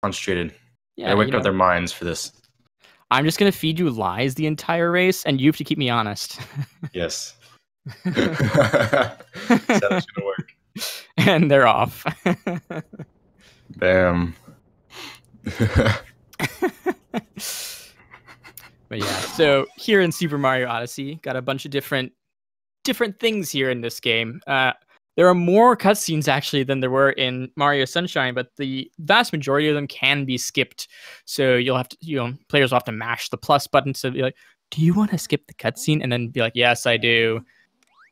concentrated. Yeah, They wake up their minds for this. I'm just gonna feed you lies the entire race, and you have to keep me honest. Yes. That's gonna work. And they're off. Bam. But yeah, so here in Super Mario Odyssey, got a bunch of different things here in this game. There are more cutscenes actually than there were in Mario Sunshine, but the vast majority of them can be skipped. So you'll have to, players will have to mash the plus button to be like, "Do you want to skip the cutscene?" And then be like, "Yes, I do."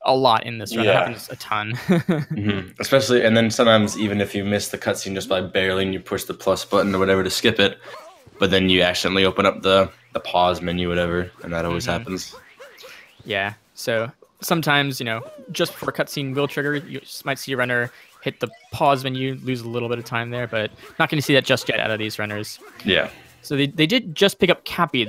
A lot in this run. It happens a ton. Especially, and then sometimes even if you miss the cutscene just by barely, and you push the plus button or whatever to skip it, but then you accidentally open up the pause menu, whatever, and that always happens. Yeah. So sometimes, just before a cutscene will trigger, you might see a runner hit the pause menu, lose a little bit of time there, but not going to see that just yet out of these runners. Yeah. So they did just pick up Cappy,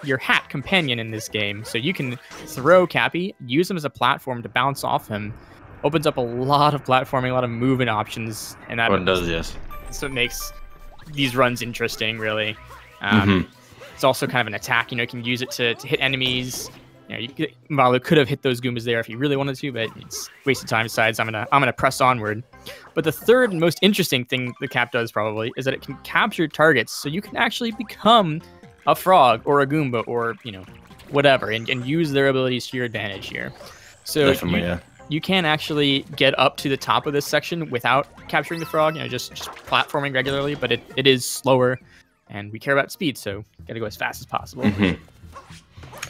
your hat companion in this game. So you can throw Cappy, use him as a platform to bounce off him. Opens up a lot of platforming, a lot of movement options, and that does, yes. So it makes these runs interesting, really. It's also kind of an attack. You can use it to hit enemies. Vallu could have hit those Goombas there if he really wanted to, but it's wasted time. Besides, I'm gonna press onward. But the third most interesting thing the Cap does probably is that it can capture targets, so you can actually become a frog or a Goomba or whatever, and use their abilities to your advantage here. So definitely, you can actually get up to the top of this section without capturing the frog. Just platforming regularly, but it is slower, and we care about speed, so gotta go as fast as possible.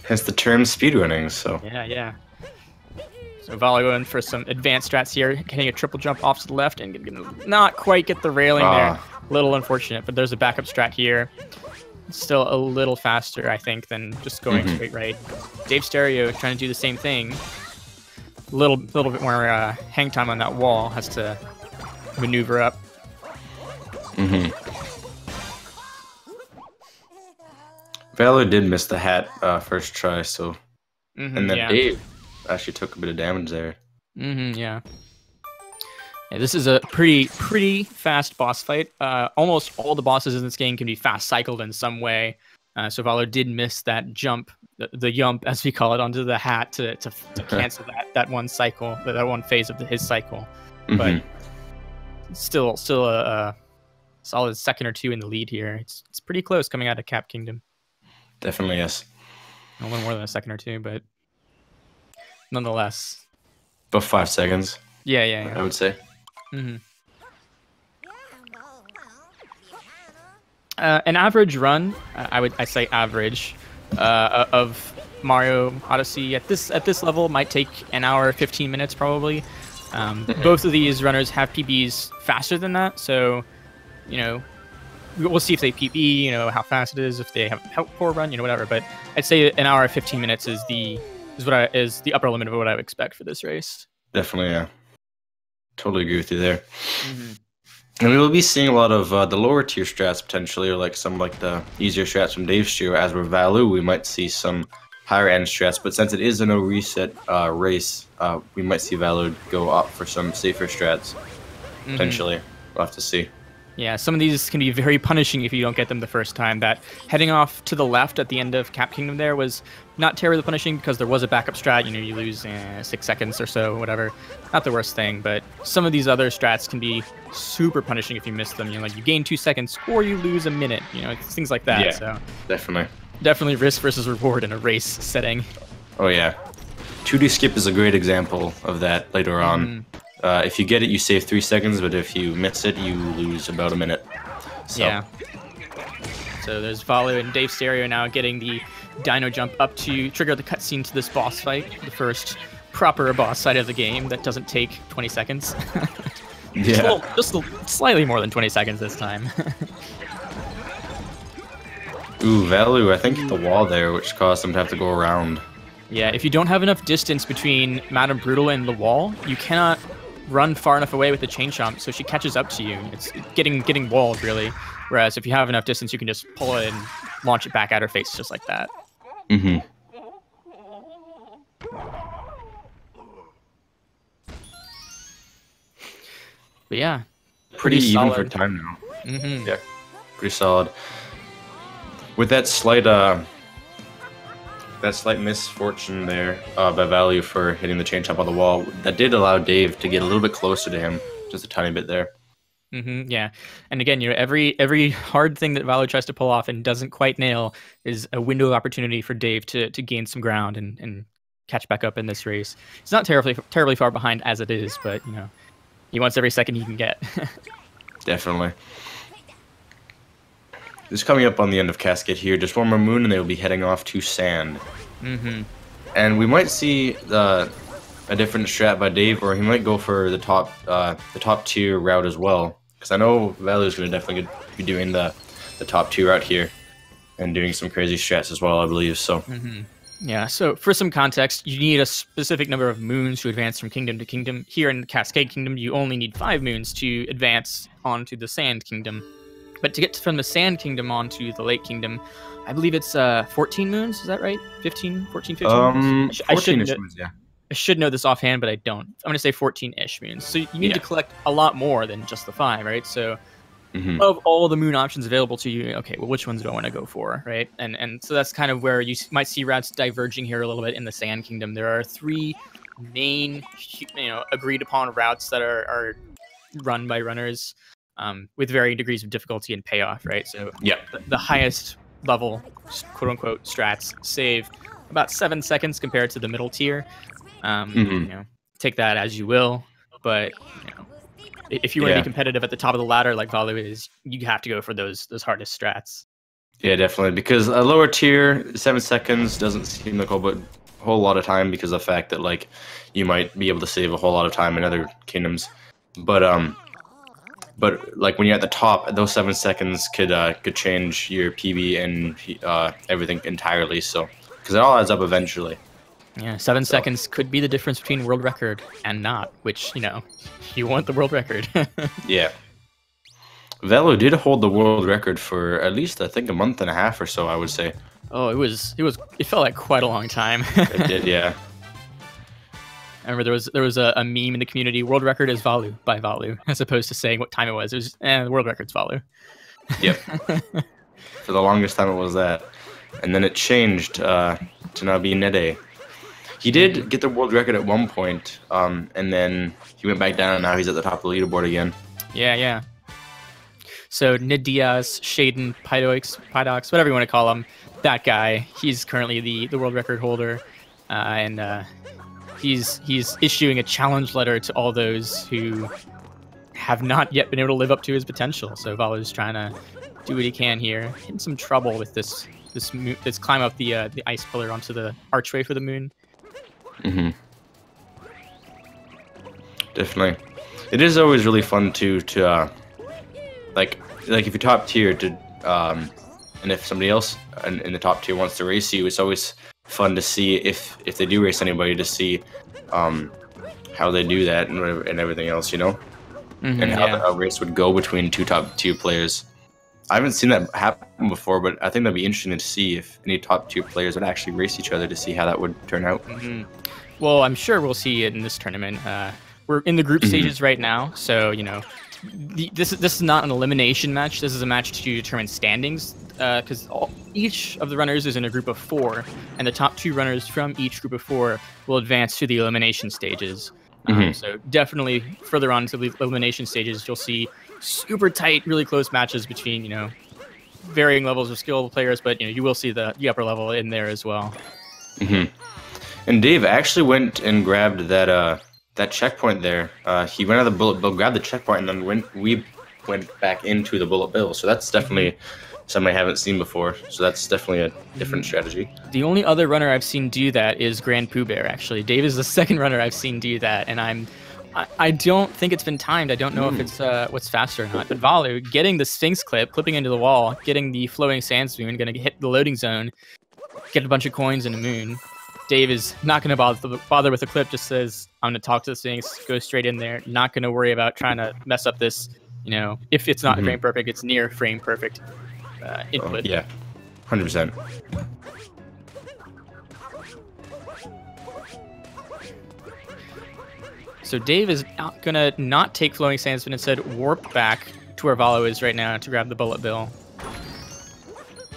Hence the term speedrunning, so. Yeah. So Vallu going for some advanced strats here, hitting a triple jump off to the left and not quite get the railing there. A little unfortunate, but there's a backup strat here. Still a little faster, I think, than just going straight right. Davesterio trying to do the same thing. A little bit more hang time on that wall, has to maneuver up. Vallu did miss the hat first try, so and then Dave actually took a bit of damage there. Yeah, this is a pretty fast boss fight. Almost all the bosses in this game can be fast cycled in some way. So Vallu did miss that jump, the yump as we call it, onto the hat to cancel that one cycle, that one phase of his cycle. But still a solid second or two in the lead here. It's pretty close coming out of Cap Kingdom. Definitely, yes. A little more than a second or two, but nonetheless. About 5 seconds. Yeah. I would say. An average run, I say average, of Mario Odyssey at this level might take an hour, 15 minutes probably. Both of these runners have PBs faster than that, so we'll see if they PB, how fast it is, if they have a poor run, whatever. But I'd say an hour 15 minutes is the upper limit of what I would expect for this race. Definitely, yeah. Totally agree with you there. And we will be seeing a lot of the lower tier strats potentially, or some the easier strats from Davesterio. As we're Vallu, we might see some higher end strats. But since it is a no reset race, we might see Vallu go up for some safer strats. Potentially, we'll have to see. Yeah, some of these can be very punishing if you don't get them the first time. That heading off to the left at the end of Cap Kingdom there was not terribly punishing because there was a backup strat. You lose 6 seconds or so, whatever. Not the worst thing, but some of these other strats can be super punishing if you miss them. You gain 2 seconds or you lose a minute. It's things like that. Yeah, so definitely risk versus reward in a race setting. Oh yeah, 2D skip is a great example of that later on. If you get it, you save 3 seconds, but if you miss it, you lose about a minute. So. Yeah. So there's Vallu and Davesterio now getting the Dino Jump up to trigger the cutscene to this boss fight, the first proper boss fight of the game that doesn't take 20 seconds. Just slightly more than 20 seconds this time. Ooh, Vallu, I think hit the wall there, which caused him to have to go around. Yeah, if you don't have enough distance between Madame Brutal and the wall, you cannot run far enough away with the chain chomp, so she catches up to you. It's getting walled, really. Whereas if you have enough distance, you can just pull it and launch it back at her face just like that. But yeah, pretty even solid. for time now. Yeah, pretty solid. With that slight misfortune there by Vallu for hitting the chain chomp on the wall, that did allow Dave to get a little bit closer to him, just a tiny bit there. Yeah, and again, every hard thing that Vallu tries to pull off and doesn't quite nail is a window of opportunity for Dave to gain some ground and catch back up in this race. It's not terribly far behind as it is, but he wants every second he can get. Definitely. Just coming up on the end of Cascade here, just one more moon and they will be heading off to Sand. And we might see a different strat by Dave, or he might go for the top tier route as well. Because I know Vallu's going to definitely be doing the top tier route here and doing some crazy strats as well, I believe. So. Yeah, so for some context, you need a specific number of moons to advance from kingdom to kingdom. Here in the Cascade Kingdom, you only need 5 moons to advance onto the Sand Kingdom. But to get from the Sand Kingdom onto the Lake Kingdom, I believe it's 14 moons, is that right? 15 moons? 14-ish moons, yeah. I should know this offhand, but I don't. I'm going to say 14-ish moons. So you need to collect a lot more than just the 5, right? So of all the moon options available to you, okay, well, which ones do I want to go for, right? And so that's kind of where you might see routes diverging here a little bit in the Sand Kingdom. There are 3 main, agreed upon routes that are run by runners with varying degrees of difficulty and payoff, right? So the highest level, quote unquote, strats save about 7 seconds compared to the middle tier. Take that as you will, but if you want to be competitive at the top of the ladder like Vallu is, you have to go for those hardest strats. Yeah, definitely, because a lower tier, 7 seconds doesn't seem like a whole lot of time because of the fact that like you might be able to save a whole lot of time in other kingdoms, but like when you're at the top, those 7 seconds could change your PB and everything entirely. So because it all adds up eventually. Yeah, 7 seconds could be the difference between world record and not, which, you want the world record. Yeah. Vallu did hold the world record for at least, I think, a month and a half or so, I would say. Oh, it felt like quite a long time. It did, yeah. I remember there was a meme in the community, world record is Vallu, by Vallu, as opposed to saying what time it was. It was, the world record's Vallu. Yep. For the longest time it was that. And then it changed to now be Nede. He did get the world record at one point, and then he went back down, and now he's at the top of the leaderboard again. Yeah. So Nid Diaz, Shaden, Pydox, whatever you want to call him, that guy, he's currently the world record holder, and he's issuing a challenge letter to all those who have not yet been able to live up to his potential. So Vallu's trying to do what he can here. In some trouble with this climb up the ice pillar onto the archway for the moon. Definitely. It is always really fun to like if you're top tier and if somebody else in the top tier wants to race you, it's always fun to see if they do race anybody, to see how they do that and everything else, and how the race would go between 2 top tier players. I haven't seen that happen before, but I think that'd be interesting to see if any top tier players would actually race each other, to see how that would turn out. Well, I'm sure we'll see it in this tournament. We're in the group stages right now, so this is not an elimination match. This is a match to determine standings, because each of the runners is in a group of 4, and the top 2 runners from each group of 4 will advance to the elimination stages. So definitely further on to the elimination stages, you'll see super tight, really close matches between varying levels of skill players, but you will see the upper level in there as well. And Dave actually went and grabbed that checkpoint there. He went out of the bullet bill, grabbed the checkpoint, and then we went back into the bullet bill. So that's definitely something I haven't seen before. So that's definitely a different strategy. The only other runner I've seen do that is Grand Pooh Bear, actually. Dave is the second runner I've seen do that, and I don't think it's been timed. I don't know if it's what's faster or not. But Vallu, getting the Sphinx clipping into the wall, getting the flowing sands moon, going to hit the loading zone, get a bunch of coins and a moon. Dave is not going to bother with the clip, just says, I'm going to talk to the Sphinx, go straight in there, not going to worry about trying to mess up this, if it's not frame perfect, it's near frame perfect input. Yeah, 100%. So Dave is going to not take Flowing Sands, but instead warp back to where Vallu is right now to grab the bullet bill.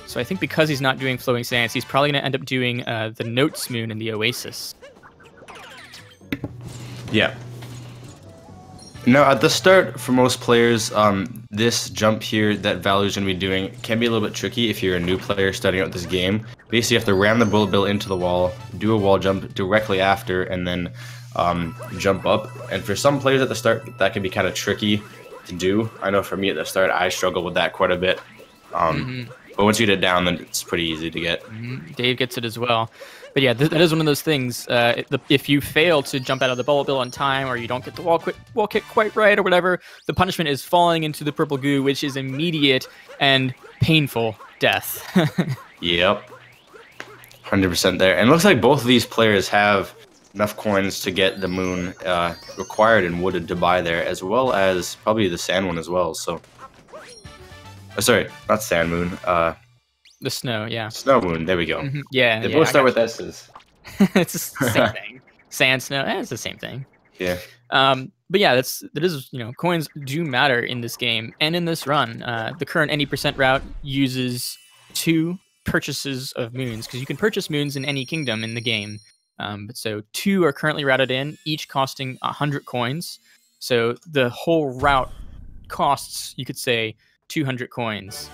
So I think because he's not doing Flowing Sands, he's probably going to end up doing the Notes Moon and the Oasis. Yeah. Now, at the start, for most players, this jump here that Vallu's going to be doing can be a little bit tricky if you're a new player starting out this game. Basically, you have to ram the bullet bill into the wall, do a wall jump directly after, and then jump up. And for some players at the start, that can be kind of tricky to do. I know for me at the start, I struggle with that quite a bit. But once you get it down, then it's pretty easy to get. Dave gets it as well. But yeah, that is one of those things. If you fail to jump out of the bullet bill on time, or you don't get the wall kick quite right, or whatever, the punishment is falling into the purple goo, which is immediate and painful death. Yep. 100% there. And it looks like both of these players have enough coins to get the moon required and wooded to buy there, as well as probably the sand one as well. So, sorry, not sand moon. The snow, yeah. Snow moon. There we go. Yeah, they both start with S's. It's the same thing. Sand, snow, it's the same thing. Yeah. But yeah, that is coins do matter in this game and in this run. The current any % route uses 2 purchases of moons, because you can purchase moons in any kingdom in the game. But so 2 are currently routed in, each costing 100 coins. So the whole route costs, you could say, 200 coins.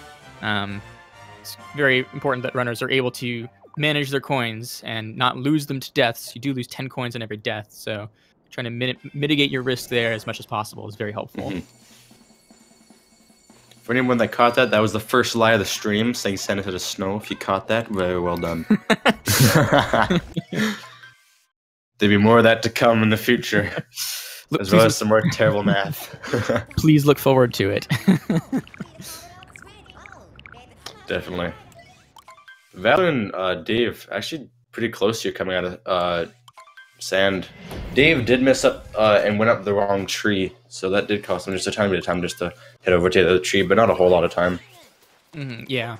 It's very important that runners are able to manage their coins and not lose them to deaths. You do lose 10 coins on every death, so trying to mitigate your risk there as much as possible is very helpful. For anyone that caught that, that was the first lie of the stream, saying send it to the snow. If you caught that, very well done. There'll be more of that to come in the future, as well as some more terrible math. Please look forward to it. Definitely. Vallu and Dave actually pretty close here coming out of sand. Dave did mess up and went up the wrong tree, so that did cost him just a tiny bit of time just to head over to the other tree, but not a whole lot of time. Yeah,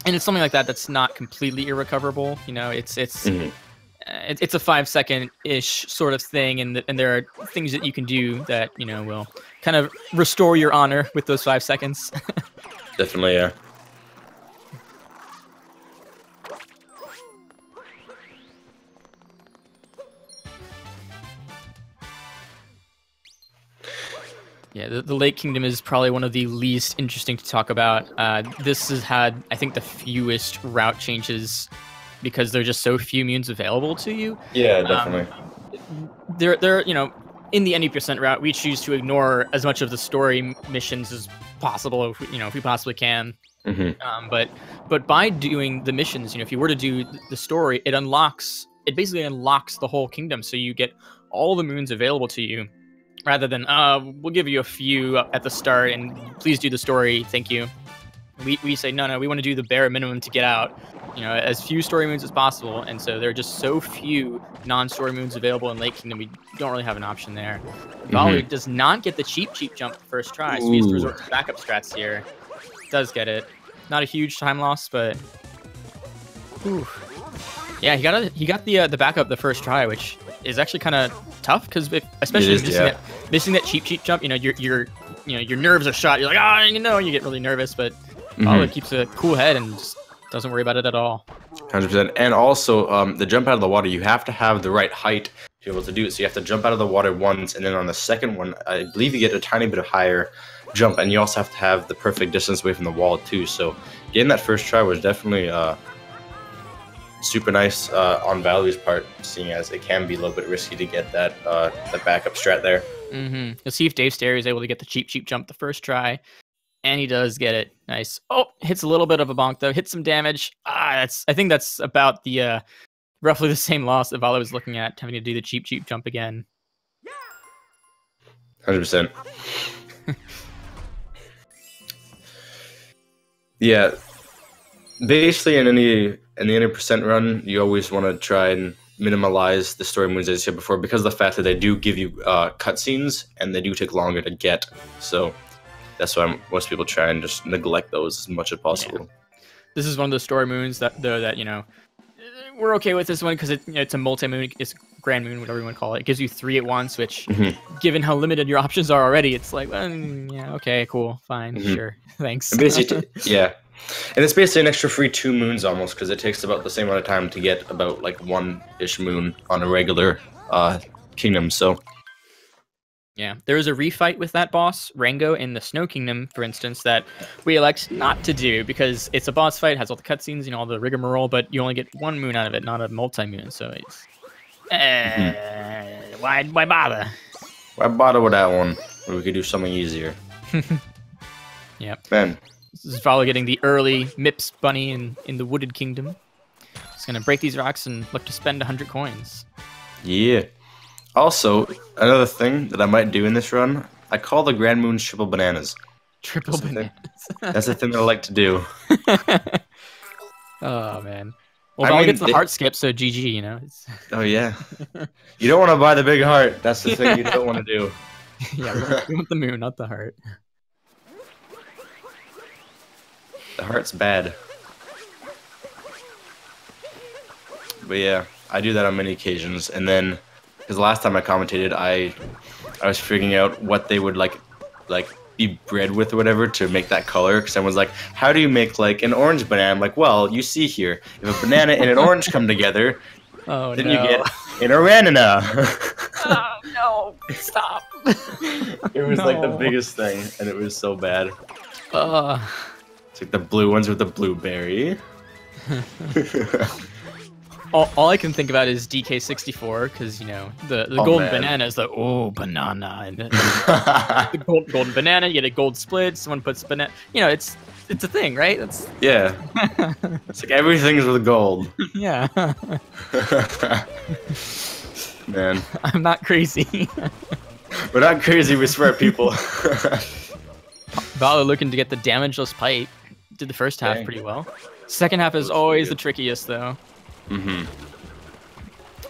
and it's something like that that's not completely irrecoverable. It's a 5-second-ish sort of thing, and there are things that you can do that will kind of restore your honor with those 5 seconds. Definitely, yeah. Yeah, the Lake Kingdom is probably one of the least interesting to talk about. This has had, I think, the fewest route changes because there are just so few moons available to you. Yeah, definitely. There, in the any % route, we choose to ignore as much of the story missions as possible, if we possibly can. But by doing the missions, if you were to do the story, it basically unlocks the whole kingdom, so you get all the moons available to you. Rather than, we'll give you a few at the start and please do the story, thank you. We say, no, we want to do the bare minimum to get out, as few story moons as possible. And so there are just so few non-story moons available in Lake Kingdom, we don't really have an option there. Vallu does not get the cheap jump first try, so he has to resort to backup strats here. Does get it. Not a huge time loss, but... Ooh. Yeah, he got the backup the first try, which is actually kind of tough, because especially missing that cheap jump, your nerves are shot. You're like, you get really nervous, but Vallu keeps a cool head and just doesn't worry about it at all. 100%. And also, the jump out of the water, you have to have the right height to be able to do it. So you have to jump out of the water once, and then on the second one, I believe you get a tiny bit of higher jump, and you also have to have the perfect distance away from the wall too. So getting that first try was definitely super nice on Vallu's part, seeing as it can be a little bit risky to get that the backup strat there. Let's see if Davesterio is able to get the cheap jump the first try, and he does get it. Nice. Oh, hits a little bit of a bonk though. Hits some damage. I think that's about the roughly the same loss that Vallu was looking at, having to do the cheap jump again. 100%. Yeah. Basically, in the any % run, you always want to try and minimize the story moons, as I said before, because of the fact that they do give you cutscenes and they do take longer to get. So that's why most people try and just neglect those as much as possible. Yeah. This is one of those story moons that we're okay with this one because it's a multi-moon, it's grand moon, whatever you want to call it. It gives you 3 at once, which, given how limited your options are already, it's like, yeah, okay, cool, fine, sure, thanks. Basically, yeah. And it's basically an extra free 2 moons almost, because it takes about the same amount of time to get about like 1-ish moon on a regular kingdom. So Yeah, there is a refight with that boss, Rango, in the Snow Kingdom, for instance, that we elect not to do because it's a boss fight, has all the cutscenes, you know, all the rigmarole, but you only get 1 moon out of it, not a multi-moon. So it's why bother? Why bother with that one? We could do something easier. Yeah. Man. This is Vallu getting the early Mips bunny in the Wooded Kingdom. Just gonna break these rocks and look to spend 100 coins. Yeah. Also, another thing that I might do in this run, I call the Grand Moons triple bananas. Triple bananas. That's the thing that I like to do. Oh, man. Well, Vallu gets the heart skip, so GG, you know? Oh, yeah. You don't want to buy the big heart. That's the thing you don't want to do. Yeah, we want the moon, not the heart. The heart's bad. But yeah, I do that on many occasions, and then because last time I commentated, I was figuring out what they would like be bred with or whatever to make that color. Because someone's like, "How do you make like an orange banana?" I'm like, "Well, you see here, if a banana and an orange come together, then you get an oranana." Oh no! Stop! It was like the biggest thing, and it was so bad. It's like the blue ones with the blueberry. All I can think about is DK64 because you know the golden banana is the banana, and the golden banana. You get a gold split. Someone puts banana. You know, it's a thing, right? That's yeah. It's like everything's with gold. Yeah. Man, I'm not crazy. We're not crazy. We're smart people. Vallu looking to get the damageless pipe. Did the first half pretty well. Second half is always the trickiest though.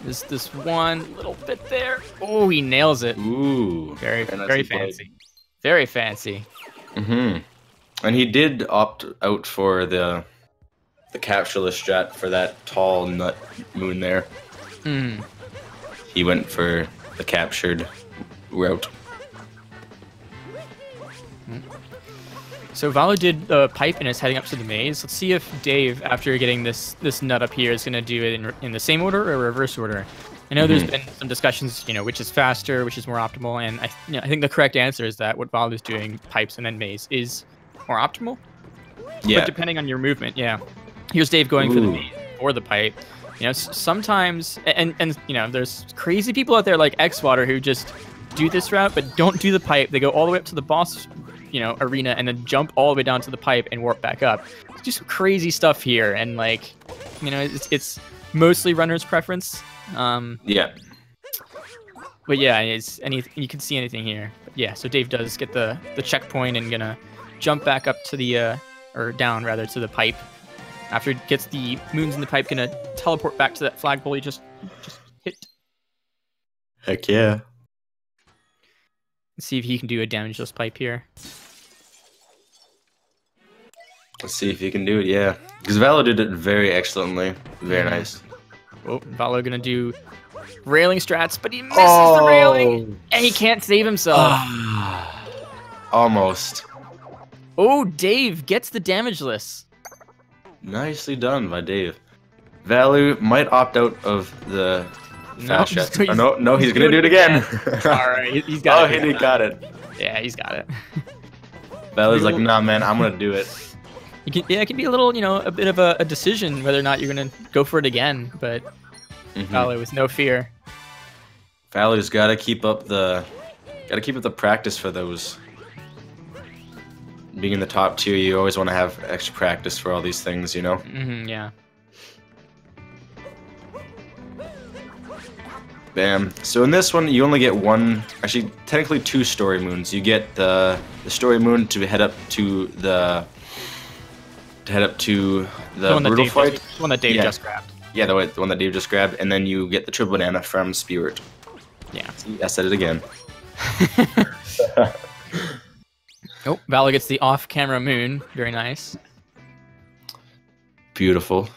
There's this one little bit there. Oh, he nails it. Ooh. Very fancy. Very fancy. And he did opt out for the captureless strat for that tall nut moon there. He went for the captured route. So Vallu did the pipe and is heading up to the maze. Let's see if Dave, after getting this nut up here, is going to do it in the same order or reverse order. I know there's been some discussions, you know, which is faster, which is more optimal, and I think the correct answer is that what Vallu's doing, pipes and then maze, is more optimal. Yeah. But depending on your movement, yeah. Here's Dave going for the maze or the pipe. You know, sometimes, and you know, there's crazy people out there like Xwater who just do this route but don't do the pipe. They go all the way up to the boss, you know, arena and then jump all the way down to the pipe and warp back up. Do some crazy stuff here, and like, you know, it's mostly runner's preference. Yeah. But yeah, it's you can see anything here. But yeah, so Dave does get the checkpoint and gonna jump back up to the or down rather to the pipe. After it gets the moons in the pipe, gonna teleport back to that flagpole he just hit. Heck yeah. Let's see if he can do a damageless pipe here. Let's see if he can do it, yeah. Because Vallu did it very excellently. Very nice. Oh, Vallu gonna do railing strats, but he misses the railing, and he can't save himself. Almost. Oh, Dave gets the damageless. Nicely done by Dave. Vallu might opt out of the fast strats. No, he's gonna do it again. All right, he's got it. He got it. Yeah, he's got it. Vallu's like, nah, man, I'm gonna do it. It can be a little, you know, a bit of a decision whether or not you're gonna go for it again, but Vallu with no fear. Vallu's gotta keep up the practice for those. Being in the top tier, you always want to have extra practice for all these things, you know? Yeah. Bam. So in this one, you only get one, actually, technically 2 story moons. You get the story moon to head up to the brutal fight. The one that Dave just grabbed. Yeah, the one that Dave just grabbed, and then you get the triple banana from Spirit. Yeah. See, I said it again. Oh, Vallu gets the off-camera moon. Very nice. Beautiful.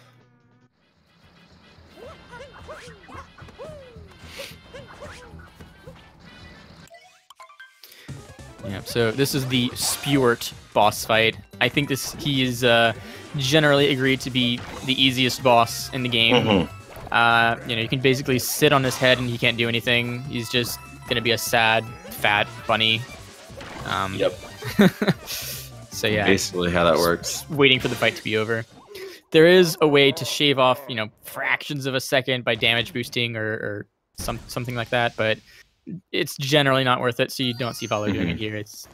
Yeah, so this is the Spewart boss fight. I think he is generally agreed to be the easiest boss in the game. You know, you can basically sit on his head and he can't do anything. He's just gonna be a sad, fat bunny. Yep. So yeah, basically how that works. Waiting for the fight to be over. There is a way to shave off, you know, fractions of a second by damage boosting or something like that, but it's generally not worth it. So you don't see Vallu doing it here. It's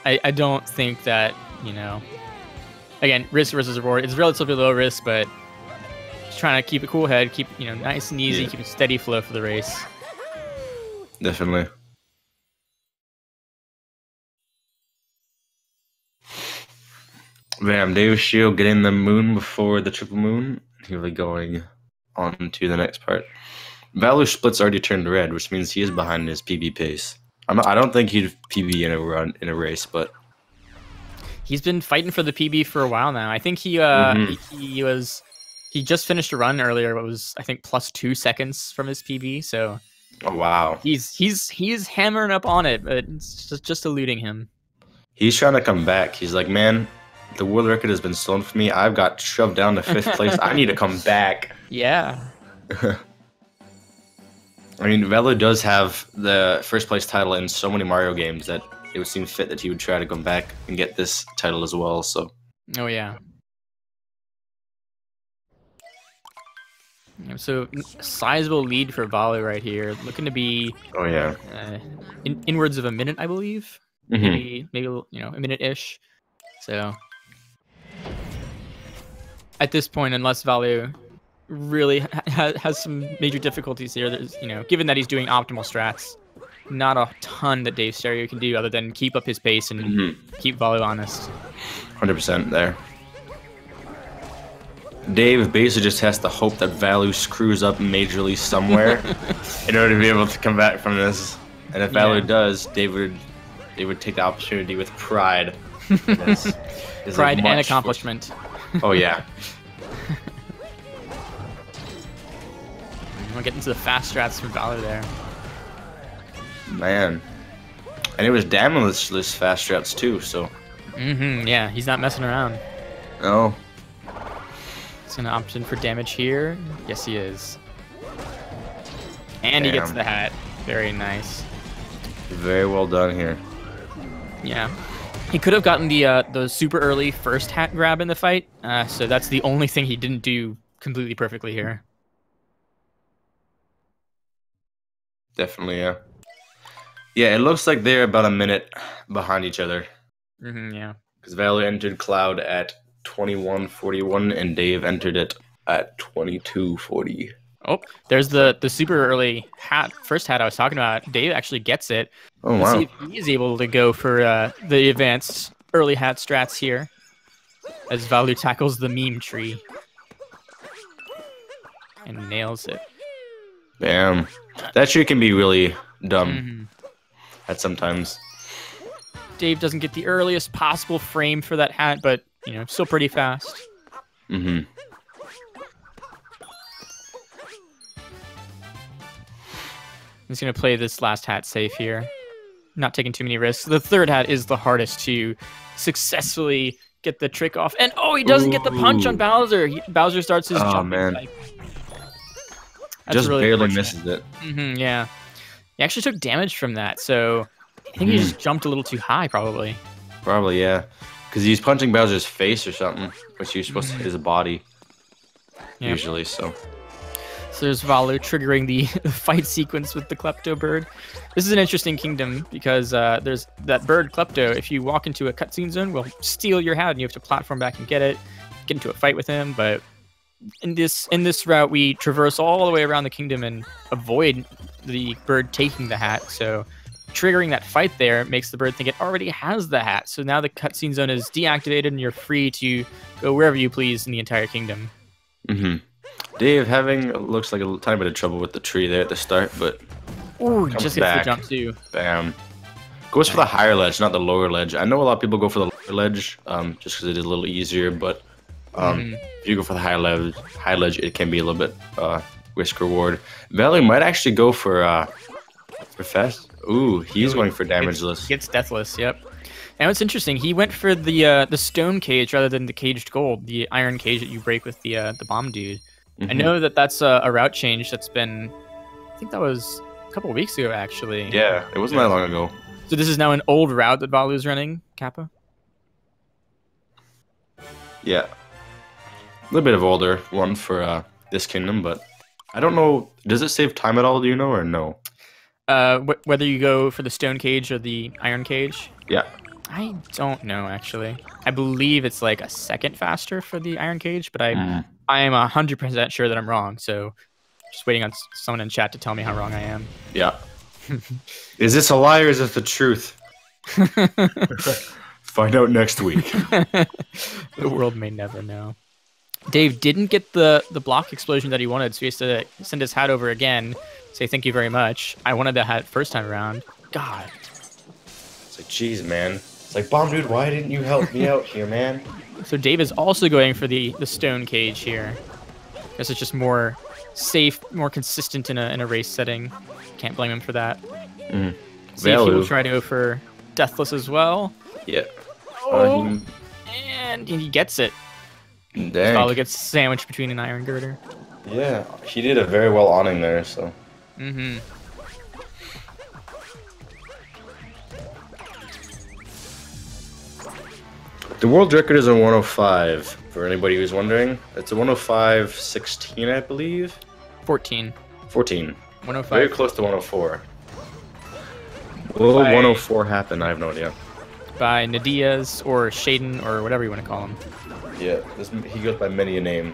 I don't think that, you know, again, risk versus reward. It's relatively low risk, but just trying to keep a cool head, keep, you know, nice and easy, keep a steady flow for the race. Definitely. Bam, Davesterio getting the moon before the triple moon. He'll be going on to the next part. Vallu's split's already turned red, which means he is behind his PB pace. I don't think he'd PB in a race, but he's been fighting for the PB for a while now. I think he just finished a run earlier. What was, I think, +2 seconds from his PB. So oh wow, he's hammering up on it, but it's just eluding him. He's trying to come back. He's like, man, the world record has been stolen from me. I've got shoved down to 5th place. I need to come back. Yeah. I mean, Vallu does have the 1st place title in so many Mario games that it would seem fit that he would try to come back and get this title as well. So. Oh yeah. So sizable lead for Vallu right here, looking to be. Oh yeah. Inwards of a minute, I believe. Maybe you know, a minute-ish. So at this point, unless Vallu really has some major difficulties here, there's, you know, given that he's doing optimal strats, not a ton that Davesterio can do other than keep up his pace and keep Vallu honest. 100% there. Dave basically just has to hope that Vallu screws up majorly somewhere in order to be able to come back from this. And if Vallu does, they would take the opportunity with pride. Pride and accomplishment. Oh yeah. We'll get into the fast strats for Vallu there. Man. And it was damage-less fast strats too, so. Yeah, he's not messing around. No. He's gonna opt in for damage here. Yes, he is. And he gets the hat. Very nice. Very well done here. Yeah. He could have gotten the super early first hat grab in the fight, so that's the only thing he didn't do completely perfectly here. Definitely, yeah. Yeah, it looks like they're about a minute behind each other. Yeah. Because Vallu entered Cloud at 21:41, and Dave entered it at 22:40. Oh, there's the super early first hat I was talking about. Dave actually gets it. Oh, wow. Let's see if he's able to go for the advanced early hat strats here, as Vallu tackles the meme tree. And nails it. Damn. That tree can be really dumb at sometimes. Dave doesn't get the earliest possible frame for that hat, but, you know, still pretty fast. He's going to play this last hat safe here. Not taking too many risks. The third hat is the hardest to successfully get the trick off. And, oh, he doesn't get the punch on Bowser. Bowser starts his jumping. Man. Like, just really barely misses it. Yeah. He actually took damage from that, so I think he just jumped a little too high, probably. Probably, yeah. Because he's punching Bowser's face or something, which you're supposed to hit his body. Usually, so. So there's Vallu triggering the fight sequence with the Klepto bird. This is an interesting kingdom because there's that bird Klepto. If you walk into a cutscene zone, will steal your hat and you have to platform back and get it, get into a fight with him. But in this route, we traverse all the way around the kingdom and avoid the bird taking the hat. So triggering that fight there makes the bird think it already has the hat. So now the cutscene zone is deactivated and you're free to go wherever you please in the entire kingdom. Dave looks like a tiny bit of trouble with the tree there at the start, but ooh, just gets the jump too. Bam. Goes for the higher ledge, not the lower ledge. I know a lot of people go for the lower ledge, just because it is a little easier, but if you go for the high ledge, it can be a little bit risk reward. Vallu might actually go for fast. Ooh, he's going for damageless. Gets deathless. Yep. Now it's interesting. He went for the stone cage rather than the caged gold, the iron cage that you break with the bomb dude. I know that that's a route change that's been. I think that was a couple of weeks ago, actually. Yeah, it wasn't that long ago. So this is now an old route that Vallu's running, Kappa? Yeah. A little bit of older one for this kingdom, but I don't know. Does it save time at all, do you know, or no? Whether you go for the stone cage or the iron cage? Yeah. I don't know, actually. I believe it's like a second faster for the iron cage, but I am 100% sure that I'm wrong, so just waiting on someone in chat to tell me how wrong I am. Yeah. Is this a lie or is this the truth? Find out next week. The world may never know. Dave didn't get the block explosion that he wanted, so he has to send his hat over again, say thank you very much. I wanted the hat first time around. God. It's like, jeez, man. It's like, Bomb Dude, why didn't you help me out here, man? So Dave is also going for the stone cage here. I guess it's just more safe, more consistent in a race setting. Can't blame him for that. See if he will try to go for deathless as well. Yeah. Oh, and he gets it. Dang. Vallu gets sandwiched between an iron girder. Yeah, he did a very well awning there, so. The world record is a 105, for anybody who's wondering. It's a 105.16, I believe. 14. 105. Very close to 104. Will 104 happen? I have no idea. By Nadias or Shaden or whatever you want to call him. Yeah, he goes by many a name.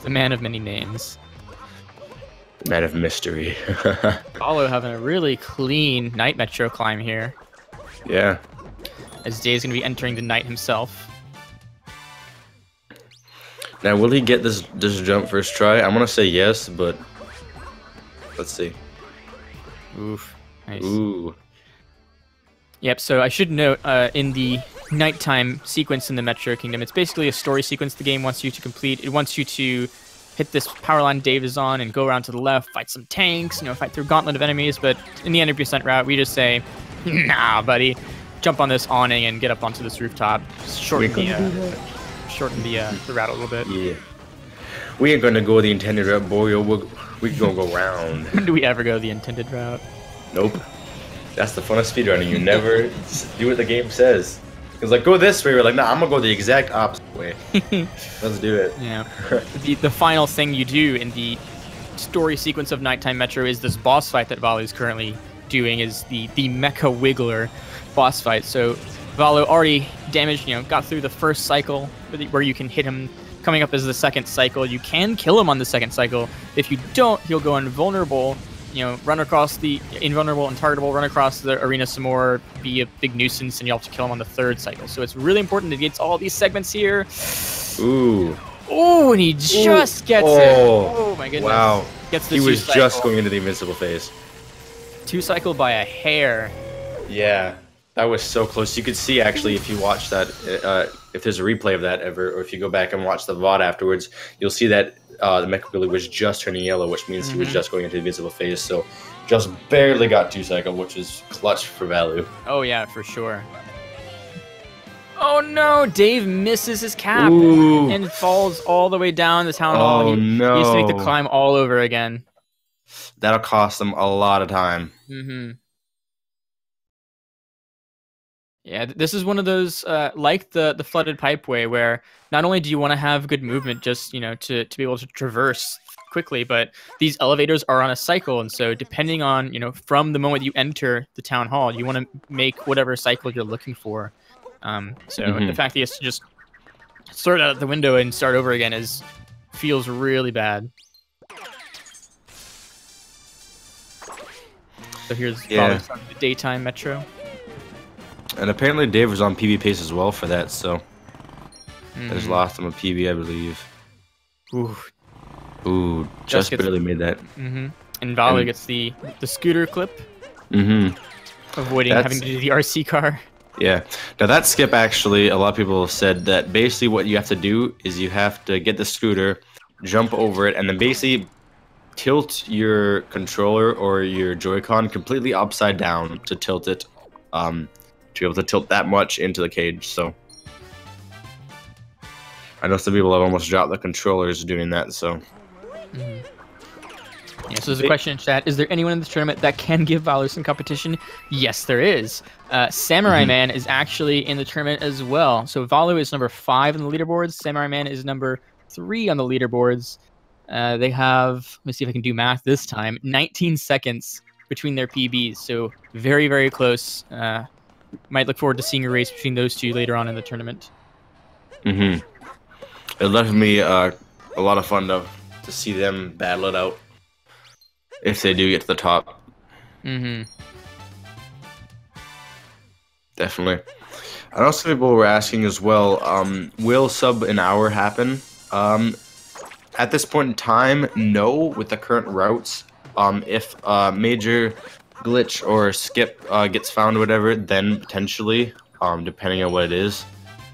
The man of many names. The man of mystery. Vallu having a really clean night metro climb here. Yeah. As Dave's going to be entering the night himself. Now, will he get this jump first try? I'm going to say yes, but let's see. Oof. Nice. Ooh. Yep, so I should note, in the nighttime sequence in the Metro Kingdom, it's basically a story sequence the game wants you to complete. It wants you to hit this power line Dave is on and go around to the left, fight some tanks, fight through a gauntlet of enemies, but in the 100% route, we just say, nah, buddy, jump on this awning and get up onto this rooftop. Shorten the route a little bit. Yeah. We ain't gonna go the intended route, boy. We gonna go round. When do we ever go the intended route? Nope. That's the fun of speedrunning. You never do what the game says. It's like, go this way. We're like, nah, I'm gonna go the exact opposite way. Let's do it. Yeah. The final thing you do in the story sequence of Nighttime Metro is this boss fight that Vallu is currently doing, is the Mecha Wiggler boss fight. So Vallu already damaged, got through the first cycle where you can hit him. Coming up as the second cycle, you can kill him on the second cycle. If you don't, he'll go invulnerable. Run across the invulnerable and targetable, run across the arena some more, be a big nuisance, and you'll have to kill him on the third cycle. So it's really important to get all these segments here. Ooh. Oh, and he just gets it. Oh my goodness. Wow. Gets the he was just going into the invincible phase. 2-cycle by a hair. Yeah. That was so close. You could see, actually, if you watch that, if there's a replay of that ever, or if you go back and watch the VOD afterwards, you'll see that the Mecha Wiggler was just turning yellow, which means he was just going into the invincible phase. So just barely got 2-cycle, which is clutch for Vallu. Oh, yeah, for sure. Oh, no. Dave misses his cap and falls all the way down the town hall. Oh, no. He has to make the climb all over again. That'll cost him a lot of time. Yeah, this is one of those, like the flooded pipeway, where not only do you want to have good movement just, to be able to traverse quickly, but these elevators are on a cycle. And so depending on, from the moment you enter the town hall, you want to make whatever cycle you're looking for. The fact that he has to just throw it out the window and start over again feels really bad. So here's Vallu on the daytime metro. And apparently Dave was on PB pace as well for that, so I just lost him a PB, I believe. Ooh, just barely made that. And Vallu gets the scooter clip. Avoiding having to do the RC car. Yeah. Now that skip, actually, a lot of people have said that basically what you have to do is you have to get the scooter, jump over it, and then basically tilt your controller or your Joy-Con completely upside down to tilt it, to be able to tilt that much into the cage. So I know some people have almost dropped the controllers doing that. So. Yeah, so there's a question in chat. Is there anyone in this tournament that can give Vallu some competition? Yes, there is. Samurai Man is actually in the tournament as well. So Vallu is number 5 on the leaderboards. Samurai Man is number 3 on the leaderboards. They have, let me see if I can do math this time, 19 seconds between their PBs. So very, very close. Might look forward to seeing a race between those two later on in the tournament. It left me a lot of fun to see them battle it out. If they do get to the top. Definitely. I know some people were asking as well, will sub an hour happen? At this point in time, no, with the current routes. If a major glitch or skip gets found or whatever, then potentially, depending on what it is.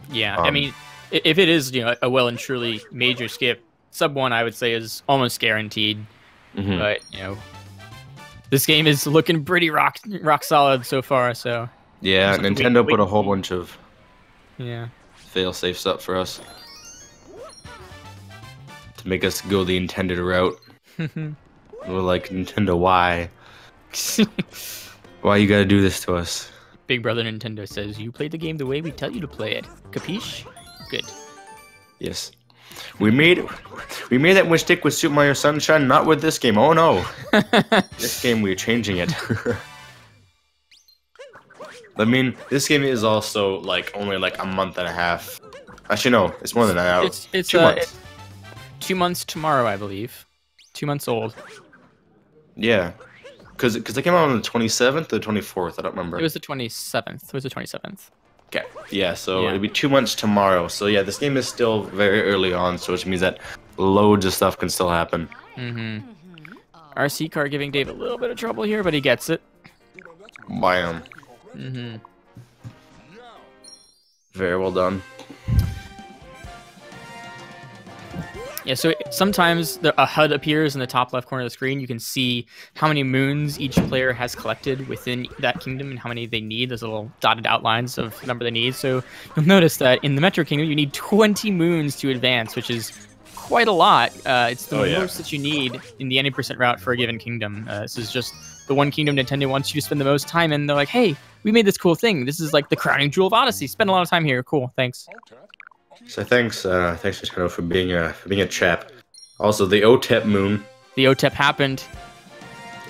Yeah, I mean, if it is, you know, a well and truly major skip, sub 1 I would say is almost guaranteed. But, you know, this game is looking pretty rock solid so far, so... Yeah, Nintendo put a whole bunch of fail-safes up for us. To make us go the intended route. We're like, Nintendo, why? Why you gotta do this to us? Big Brother Nintendo says, you play the game the way we tell you to play it. Capiche? Good. Yes. We made that mistake with Super Mario Sunshine, not with this game. Oh no! This game, we're changing it. I mean, this game is also like only like a month and a half. Actually, no, it's more than that. It's 2 months. It's 2 months tomorrow, I believe. 2 months old. Yeah, because it came out on the 27th or the 24th. I don't remember. It was the 27th. It was the 27th. Okay. Yeah, so it'll be 2 months tomorrow. So yeah, this game is still very early on, so which means that loads of stuff can still happen. RC car giving Dave a little bit of trouble here, but he gets it. Bam. Very well done. Yeah, so sometimes a HUD appears in the top left corner of the screen. You can see how many moons each player has collected within that kingdom and how many they need. There's little dotted outlines of the number they need. So you'll notice that in the Metro Kingdom, you need 20 moons to advance, which is quite a lot. It's the most that you need in the 90% route for a given kingdom. This is just the one kingdom Nintendo wants you to spend the most time in. They're like, hey, we made this cool thing. This is like the crowning jewel of Odyssey. Spend a lot of time here. Cool, thanks. So thanks Nintendo for being a chap. Also, the OTEP moon. The OTEP happened.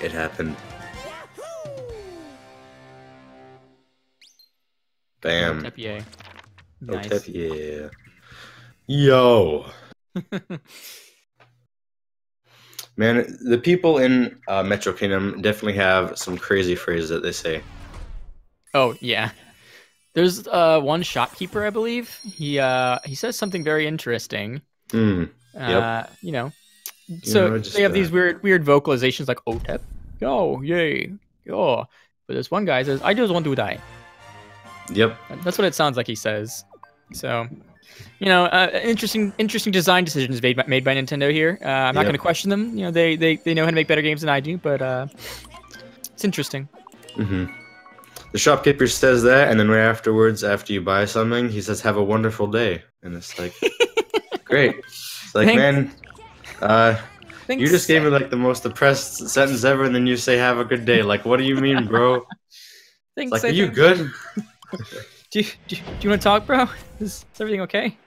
It happened. Bam. OTEP, yay. Nice. OTEP, yeah. Yo. Man, the people in Metro Kingdom definitely have some crazy phrases that they say. Oh yeah. There's one shopkeeper, I believe. He says something very interesting. Yep. You know, so they have these weird vocalizations like "otep," "yo, yay, yo." But this one guy says, "I just want to die." Yep. That's what it sounds like he says. So, you know, interesting design decisions made by Nintendo here. I'm not going to question them. You know, they know how to make better games than I do, but it's interesting. The shopkeeper says that, and then right afterwards, after you buy something, he says, "Have a wonderful day," and it's like, great. It's like, man, you just gave me like the most depressed sentence ever, and then you say, "Have a good day." Like, what do you mean, bro? Thanks, like, are you good? do you want to talk, bro? Is everything okay?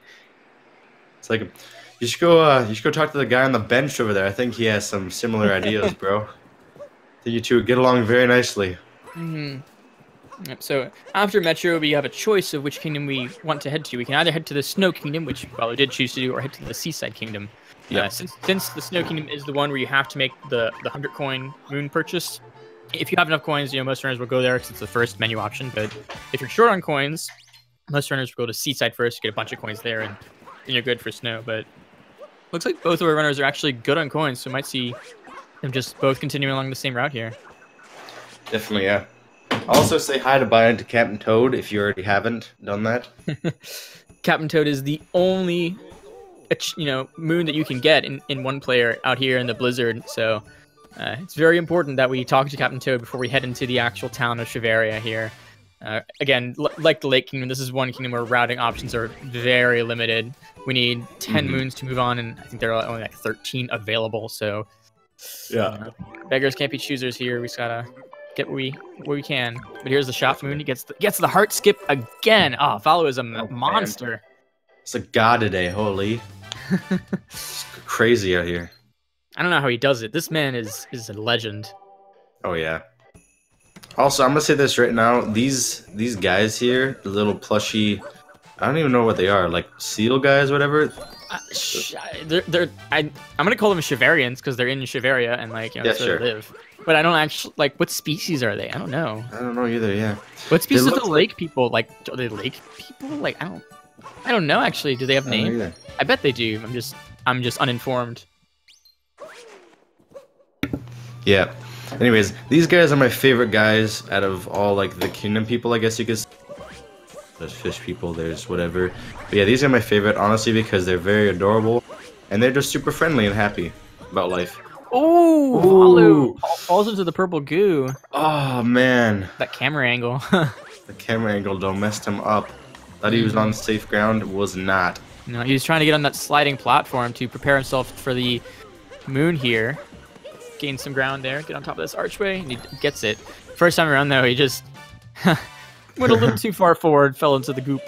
It's like, you should go talk to the guy on the bench over there. I think he has some similar ideas, bro. I think you two would get along very nicely. Yep, so after Metro, we have a choice of which kingdom we want to head to. We can either head to the Snow Kingdom, which Vallu did choose to do, or head to the Seaside Kingdom. Since the Snow Kingdom is the one where you have to make the 100 coin moon purchase. If you have enough coins, you know, most runners will go there because it's the first menu option. But if you're short on coins, most runners will go to Seaside first, get a bunch of coins there, and then you're good for Snow. But looks like both of our runners are actually good on coins, so we might see them just both continuing along the same route here. Definitely, yeah. Also, say hi to Bye to Captain Toad if you already haven't done that. Captain Toad is the only moon that you can get in one player out here in the Blizzard. So it's very important that we talk to Captain Toad before we head into the actual town of Shiveria here. Again, like the Lake Kingdom, this is one kingdom where routing options are very limited. We need 10 moons to move on, and I think there are only like 13 available. So Yeah, beggars can't be choosers here. We just gotta get where we can. But here's the shop moon. He gets the heart skip again. Oh, Vallu is a monster. Man. It's a god today. Holy, it's crazy out here. I don't know how he does it. This man is a legend. Oh yeah. Also, I'm gonna say this right now. These guys here, the little plushy, I don't even know what they are. Like seal guys, whatever. I'm gonna call them Shiverians because they're in Shiveria and that's where they live. But I don't actually what species are they? I don't know. I don't know either. Yeah. What species are the lake people? Like, are they lake people? Like, I don't know actually. Do they have names? I bet they do. I'm just uninformed. Yeah. Anyways, these guys are my favorite guys out of all like the kingdom people, I guess you could say. There's fish people, there's whatever. But yeah, these are my favorite, honestly, because they're very adorable and they're just super friendly and happy about life. Oh, Vallu falls into the purple goo. Oh man, that camera angle. The camera angle don't messed him up. Thought he was on safe ground, was not. No, he was trying to get on that sliding platform to prepare himself for the moon here. Gain some ground there, get on top of this archway, and he gets it. First time around, though, he just went a little too far forward, fell into the goop.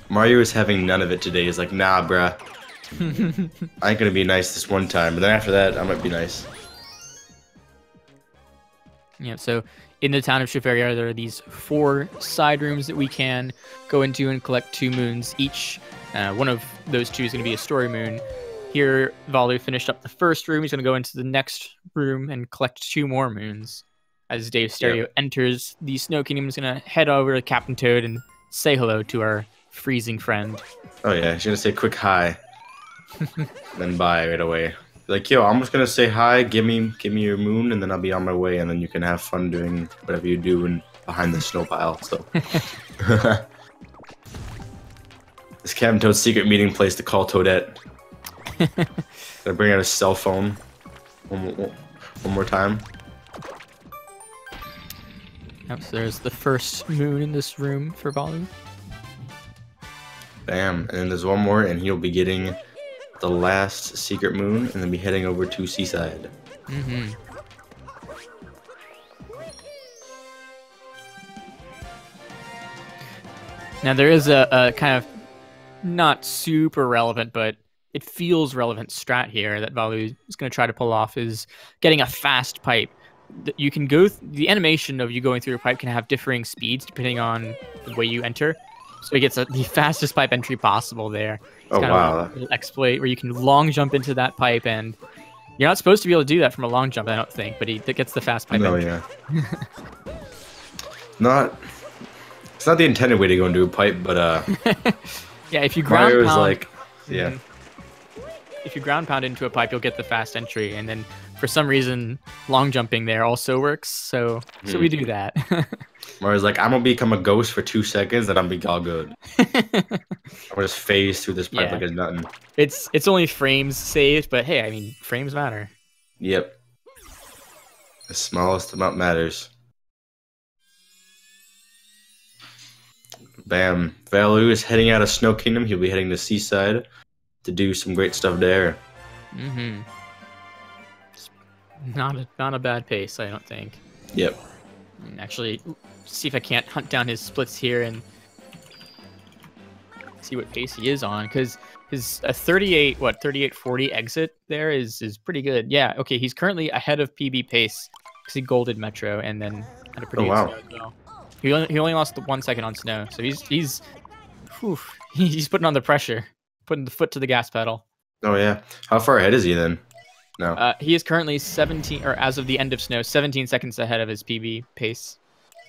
Mario is having none of it today. He's like, nah, bruh. I ain't gonna be nice this one time, but then after that, I might be nice. Yeah, so in the town of Shiveria, there are these 4 side rooms that we can go into and collect 2 moons each. One of those 2 is going to be a story moon. Here, Vallu finished up the first room. He's going to go into the next room and collect 2 more moons. As Davesterio enters the Snow Kingdom, he's going to head over to Captain Toad and say hello to our freezing friend. Oh yeah, he's going to say quick hi. Then bye right away. Like, yo, I'm just going to say hi, give me your moon, and then I'll be on my way, and then you can have fun doing whatever you do behind the snow pile. So, this Captain Toad's secret meeting place to call Toadette. Gotta bring out his cell phone one more time. Yep, so there's the first moon in this room for Vallu. Bam. And then there's one more, and he'll be getting the last secret moon, and then be heading over to Seaside. Mm-hmm. Now there is a kind of not super relevant, but it feels relevant strat here that Vallu is going to try to pull off, is getting a fast pipe. You can go the animation of you going through a pipe can have differing speeds depending on the way you enter. So he gets the fastest pipe entry possible there. It's oh wow! An exploit where you can long jump into that pipe, and you're not supposed to be able to do that from a long jump, I don't think. But he gets the fast pipe. No, entry. Yeah. It's not the intended way to go into a pipe, but yeah, if you ground Mario's pound, like, yeah. If you ground pound into a pipe, you'll get the fast entry, and then for some reason, long jumping there also works. So we do that. Mario's like, I'm gonna become a ghost for 2 seconds, and I'm gonna be all good. I'm gonna just phase through this pipe like it's nothing. It's only frames saved, but hey, I mean, frames matter. Yep. The smallest amount matters. Bam. Vallu is heading out of Snow Kingdom. He'll be heading to Seaside to do some great stuff there. Mm-hmm. Not a bad pace, I don't think. Yep. Actually, see if I can't hunt down his splits here and see what pace he is on, because his 3840 exit there is pretty good. Yeah, okay, he's currently ahead of PB pace because he golded Metro and then had a pretty good snow as well. He only lost 1 second on snow, so he's putting on the pressure, putting the foot to the gas pedal. Oh yeah, how far ahead is he then? No. He is currently 17, or as of the end of snow, 17 seconds ahead of his PB pace.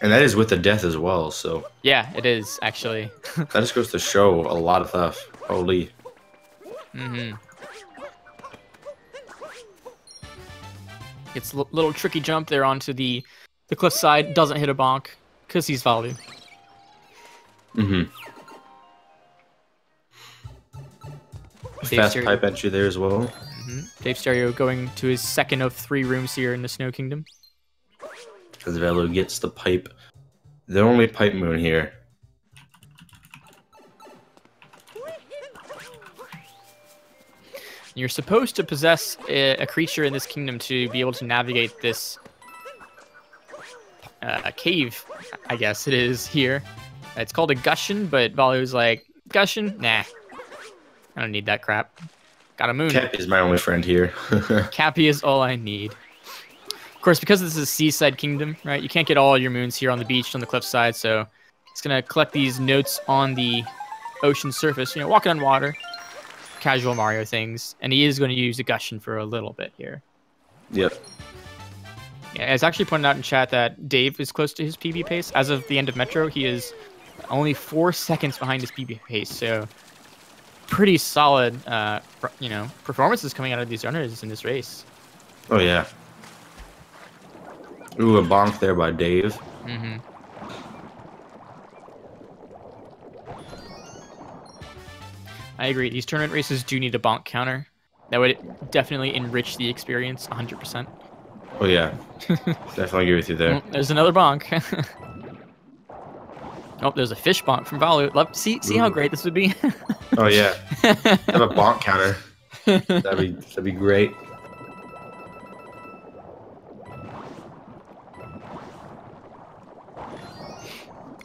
And that is with the death as well, so. Yeah, it is actually. That just goes to show a lot of stuff. Holy. Mm-hmm. It's a little tricky jump there onto the cliff side. Doesn't hit a bonk because he's Vallu. Fast pipe entry there as well. Davesterio going to his second of 3 rooms here in the Snow Kingdom. As Vallu gets the pipe. The only pipe moon here. You're supposed to possess a creature in this kingdom to be able to navigate this cave, I guess it is here. It's called a Gushin, but Vallu's like, Gushin? Nah. I don't need that crap. Got a moon. Cappy is my only friend here. Cappy is all I need. Of course, because this is a seaside kingdom, right? You can't get all your moons here on the beach, on the cliffside, so it's going to collect these notes on the ocean surface, you know, walking on water, casual Mario things, and he is going to use a Gushin for a little bit here. Yep. Yeah, it's actually pointed out in chat that Dave is close to his PB pace. As of the end of Metro, he is only 4 seconds behind his PB pace, so pretty solid, you know, performances coming out of these runners in this race. Oh, yeah. Ooh, a bonk there by Dave. I agree. These tournament races do need a bonk counter. That would definitely enrich the experience 100%. Oh, yeah. Definitely agree with you there. Oh, there's another bonk. Oh, there's a fish bonk from Vallu. See how great this would be? Oh, yeah. Have a bonk counter. That'd be great.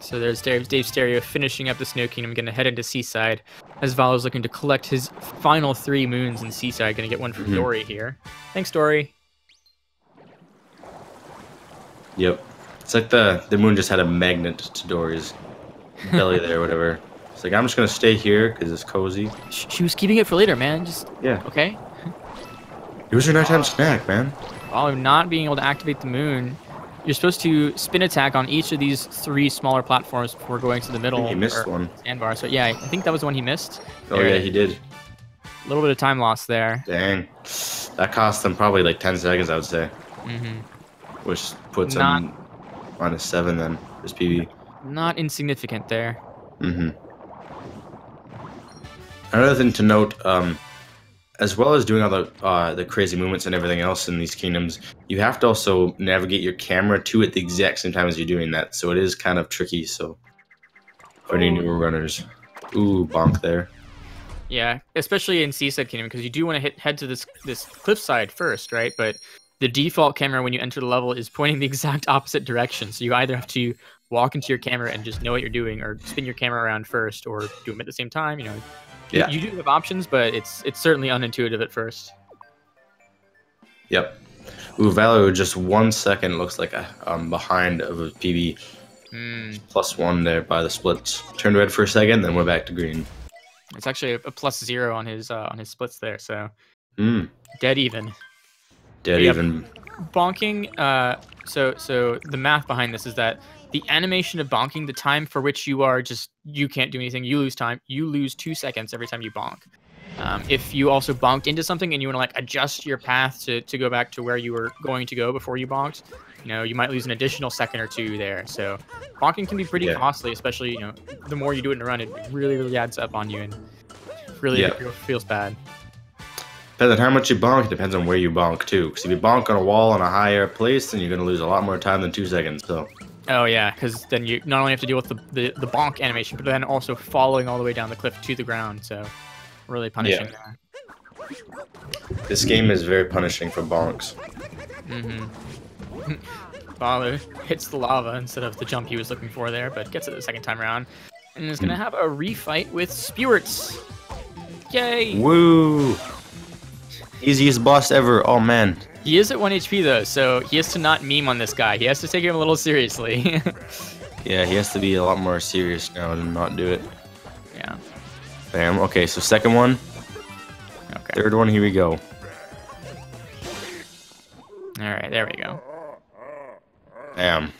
So there's Davesterio finishing up the Snow Kingdom, going to head into Seaside, as Vallu's looking to collect his final 3 moons in Seaside. Going to get one from Dory here. Thanks, Dory. Yep. It's like the moon just had a magnet to Dory's belly there, whatever. It's like, I'm just going to stay here because it's cozy. She was keeping it for later, man. Just, yeah. Okay. It was your nighttime snack, man. Vallu not being able to activate the moon. You're supposed to spin attack on each of these 3 smaller platforms before going to the middle. I think he missed one. Sandbar. So yeah, I think that was the one he missed. Oh yeah, he did. A little bit of time loss there. Dang. That cost him probably like 10 seconds, I would say. Which puts him -7 then, his PB. Not insignificant there. Another thing to note, as well as doing all the crazy movements and everything else in these kingdoms, you have to also navigate your camera too at the exact same time as you're doing that. So it is kind of tricky. So for any newer runners, ooh, bonk there. Yeah, especially in Seaside Kingdom, because you do want to head to this cliffside first, right? But the default camera when you enter the level is pointing the exact opposite direction. So you either have to walk into your camera and just know what you're doing, or spin your camera around first, or do them at the same time. You know. Yeah. You do have options, but it's certainly unintuitive at first. Yep. Ooh, Vallu just 1 second looks like behind of a PB. +1 there by the splits. Turned red for a second, then went back to green. It's actually a +0 on his splits there, so dead even. Dead even. Bonking. So the math behind this is that the animation of bonking, the time for which you can't do anything, you lose time. You lose 2 seconds every time you bonk. If you also bonked into something and you want to like adjust your path to go back to where you were going to go before you bonked, you know, you might lose an additional second or 2 there. So bonking can be pretty costly, especially, you know, the more you do it in a run, it really, really adds up on you and really feels bad. Depends on how much you bonk, it depends on where you bonk too. Because if you bonk on a wall in a higher place, then you're going to lose a lot more time than 2 seconds. So. Oh yeah, because then you not only have to deal with the bonk animation, but then also falling all the way down the cliff to the ground. So really punishing there. This game is very punishing for bonks. Vallu hits the lava instead of the jump he was looking for there, but gets it the second time around. And is going to have a refight with Spewirts. Yay! Woo! Easiest boss ever. Oh man. He is at 1 HP though, so he has to not meme on this guy. He has to take him a little seriously. Yeah, he has to be a lot more serious now and not do it. Yeah. Bam. Okay, so second one. Okay. Third one, here we go. Alright, there we go. Bam.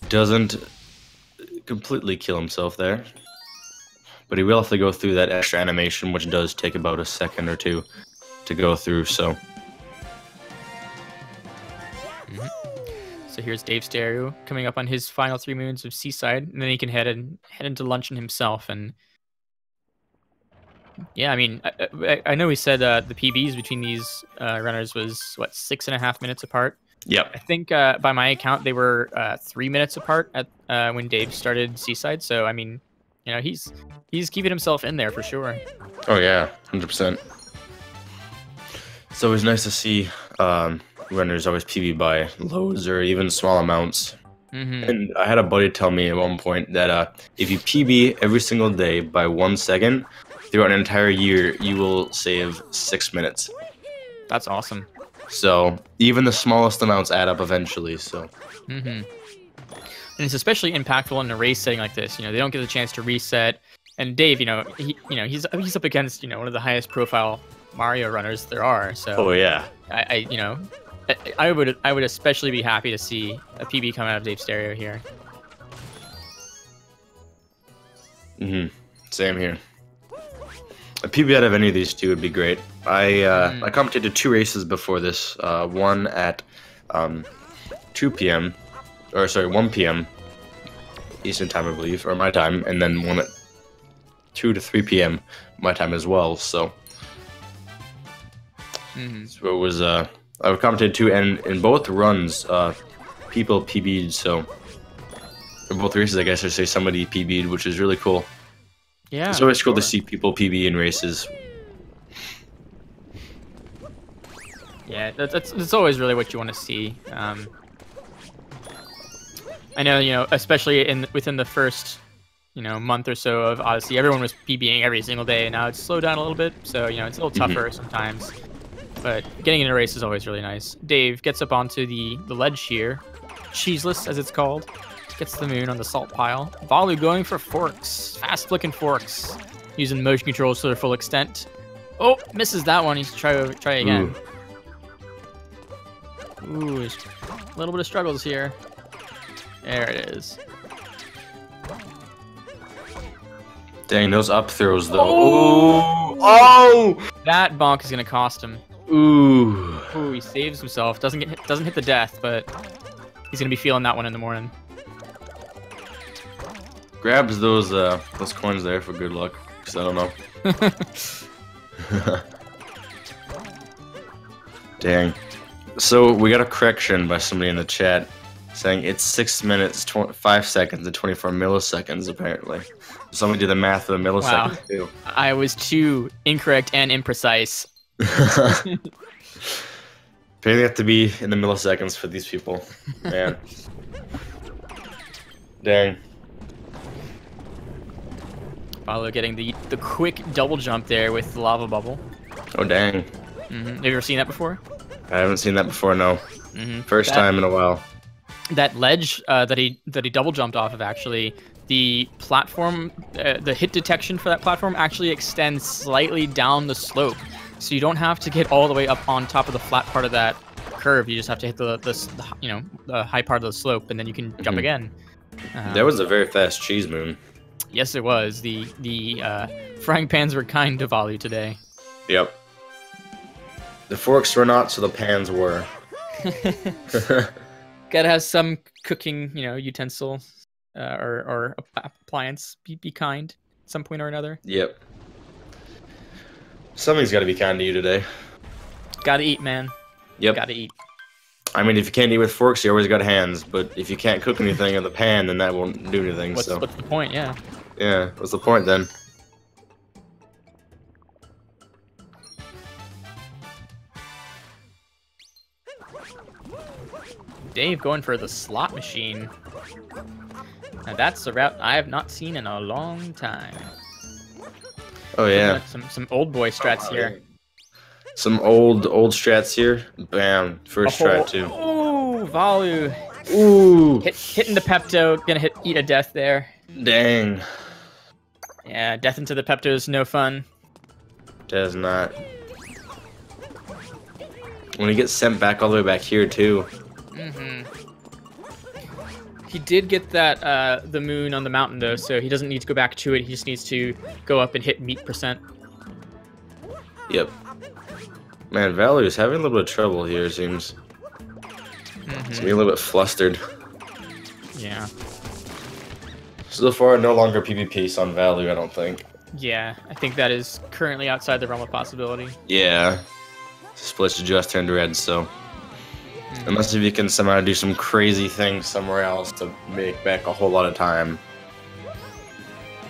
Doesn't completely kill himself there. But he will have to go through that extra animation, which does take about a second or 2 to go through, so. So here's Davesterio coming up on his final 3 moons of Seaside, and then he can head into Luncheon himself. And Yeah, I mean, I know we said the PBs between these runners was what 6.5 minutes apart. Yep. I think by my account they were 3 minutes apart at when Dave started Seaside. So I mean, he's keeping himself in there for sure. Oh yeah, 100%. It's always nice to see runners always PB by loads or even small amounts. And I had a buddy tell me at one point that if you PB every single day by 1 second, throughout an entire year, you will save 6 minutes. That's awesome. So even the smallest amounts add up eventually. So. And it's especially impactful in a race setting like this. They don't get the chance to reset. And Dave, he's up against one of the highest profile Mario runners there are. So. Oh yeah. I would especially be happy to see a PB come out of Davesterio here. Same here. A PB out of any of these two would be great. I commentated 2 races before this. One at 2 p.m. or sorry 1 p.m. Eastern time, I believe, or my time, and then one at 2 to 3 p.m. my time as well. So. So it was I commented 2, and in both runs, people PB'd, so in both races, I guess I say somebody PB'd, which is really cool. Yeah, it's always cool to see people PB in races. Yeah, that's always really what you want to see. I know, especially within the first, month or so of Odyssey, everyone was PBing every single day, and now it's slowed down a little bit, so it's a little tougher sometimes. But getting in a race is always really nice. Dave gets up onto the ledge here. Cheeseless, as it's called. Gets the moon on the salt pile. Vallu going for forks. Fast-flicking forks. Using motion controls to their full extent. Oh, misses that one. He's try again. Ooh, a little bit of struggles here. There it is. Dang, those up throws, though. Oh! That bonk is going to cost him. Ooh, he saves himself. Doesn't hit the death, but he's gonna be feeling that one in the morning. Grabs those coins there for good luck, because I don't know. Dang. So we got a correction by somebody in the chat saying it's 6 minutes, 5 seconds, and 24 milliseconds apparently. Somebody did the math of the milliseconds too. I was too incorrect and imprecise. Apparently have to be in the milliseconds for these people. Man. Dang. Vallu getting the quick double jump there with the lava bubble. Oh dang. Have you ever seen that before? I haven't seen that before, no. First time in a while. That ledge that he double jumped off of, actually, the platform, the hit detection for that platform actually extends slightly down the slope. So you don't have to get all the way up on top of the flat part of that curve. You just have to hit the high part of the slope, and then you can jump again. That was a very fast cheese moon. Yes, it was. The frying pans were kind to Vallu today. Yep. The forks were not, so the pans were. Gotta have some cooking, utensil or appliance. Be kind at some point or another. Yep. Something's got to be kind to you today. Gotta eat, man. Yep. Gotta eat. I mean, if you can't eat with forks, you always got hands. But if you can't cook anything in the pan, then that won't do anything. What's the point? Yeah. Yeah. What's the point then? Dave going for the slot machine. Now that's a route I have not seen in a long time. Oh yeah. Some old boy strats here. Some old strats here. Bam. First try too. Ooh, Vallu. Ooh. Hitting the Pepto. Gonna eat a death there. Dang. Yeah, death into the Pepto is no fun. Does not. When he gets sent back all the way back here too. He did get that the moon on the mountain though, so he doesn't need to go back to it. He just needs to go up and hit meat percent. Yep. Man, Vallu is having a little bit of trouble here, it seems. He's being a little bit flustered. Yeah. So far, no longer PvP on Vallu, I don't think. Yeah, I think that is currently outside the realm of possibility. Yeah. Splits just turned red, so unless if you can somehow do some crazy things somewhere else to make back a whole lot of time,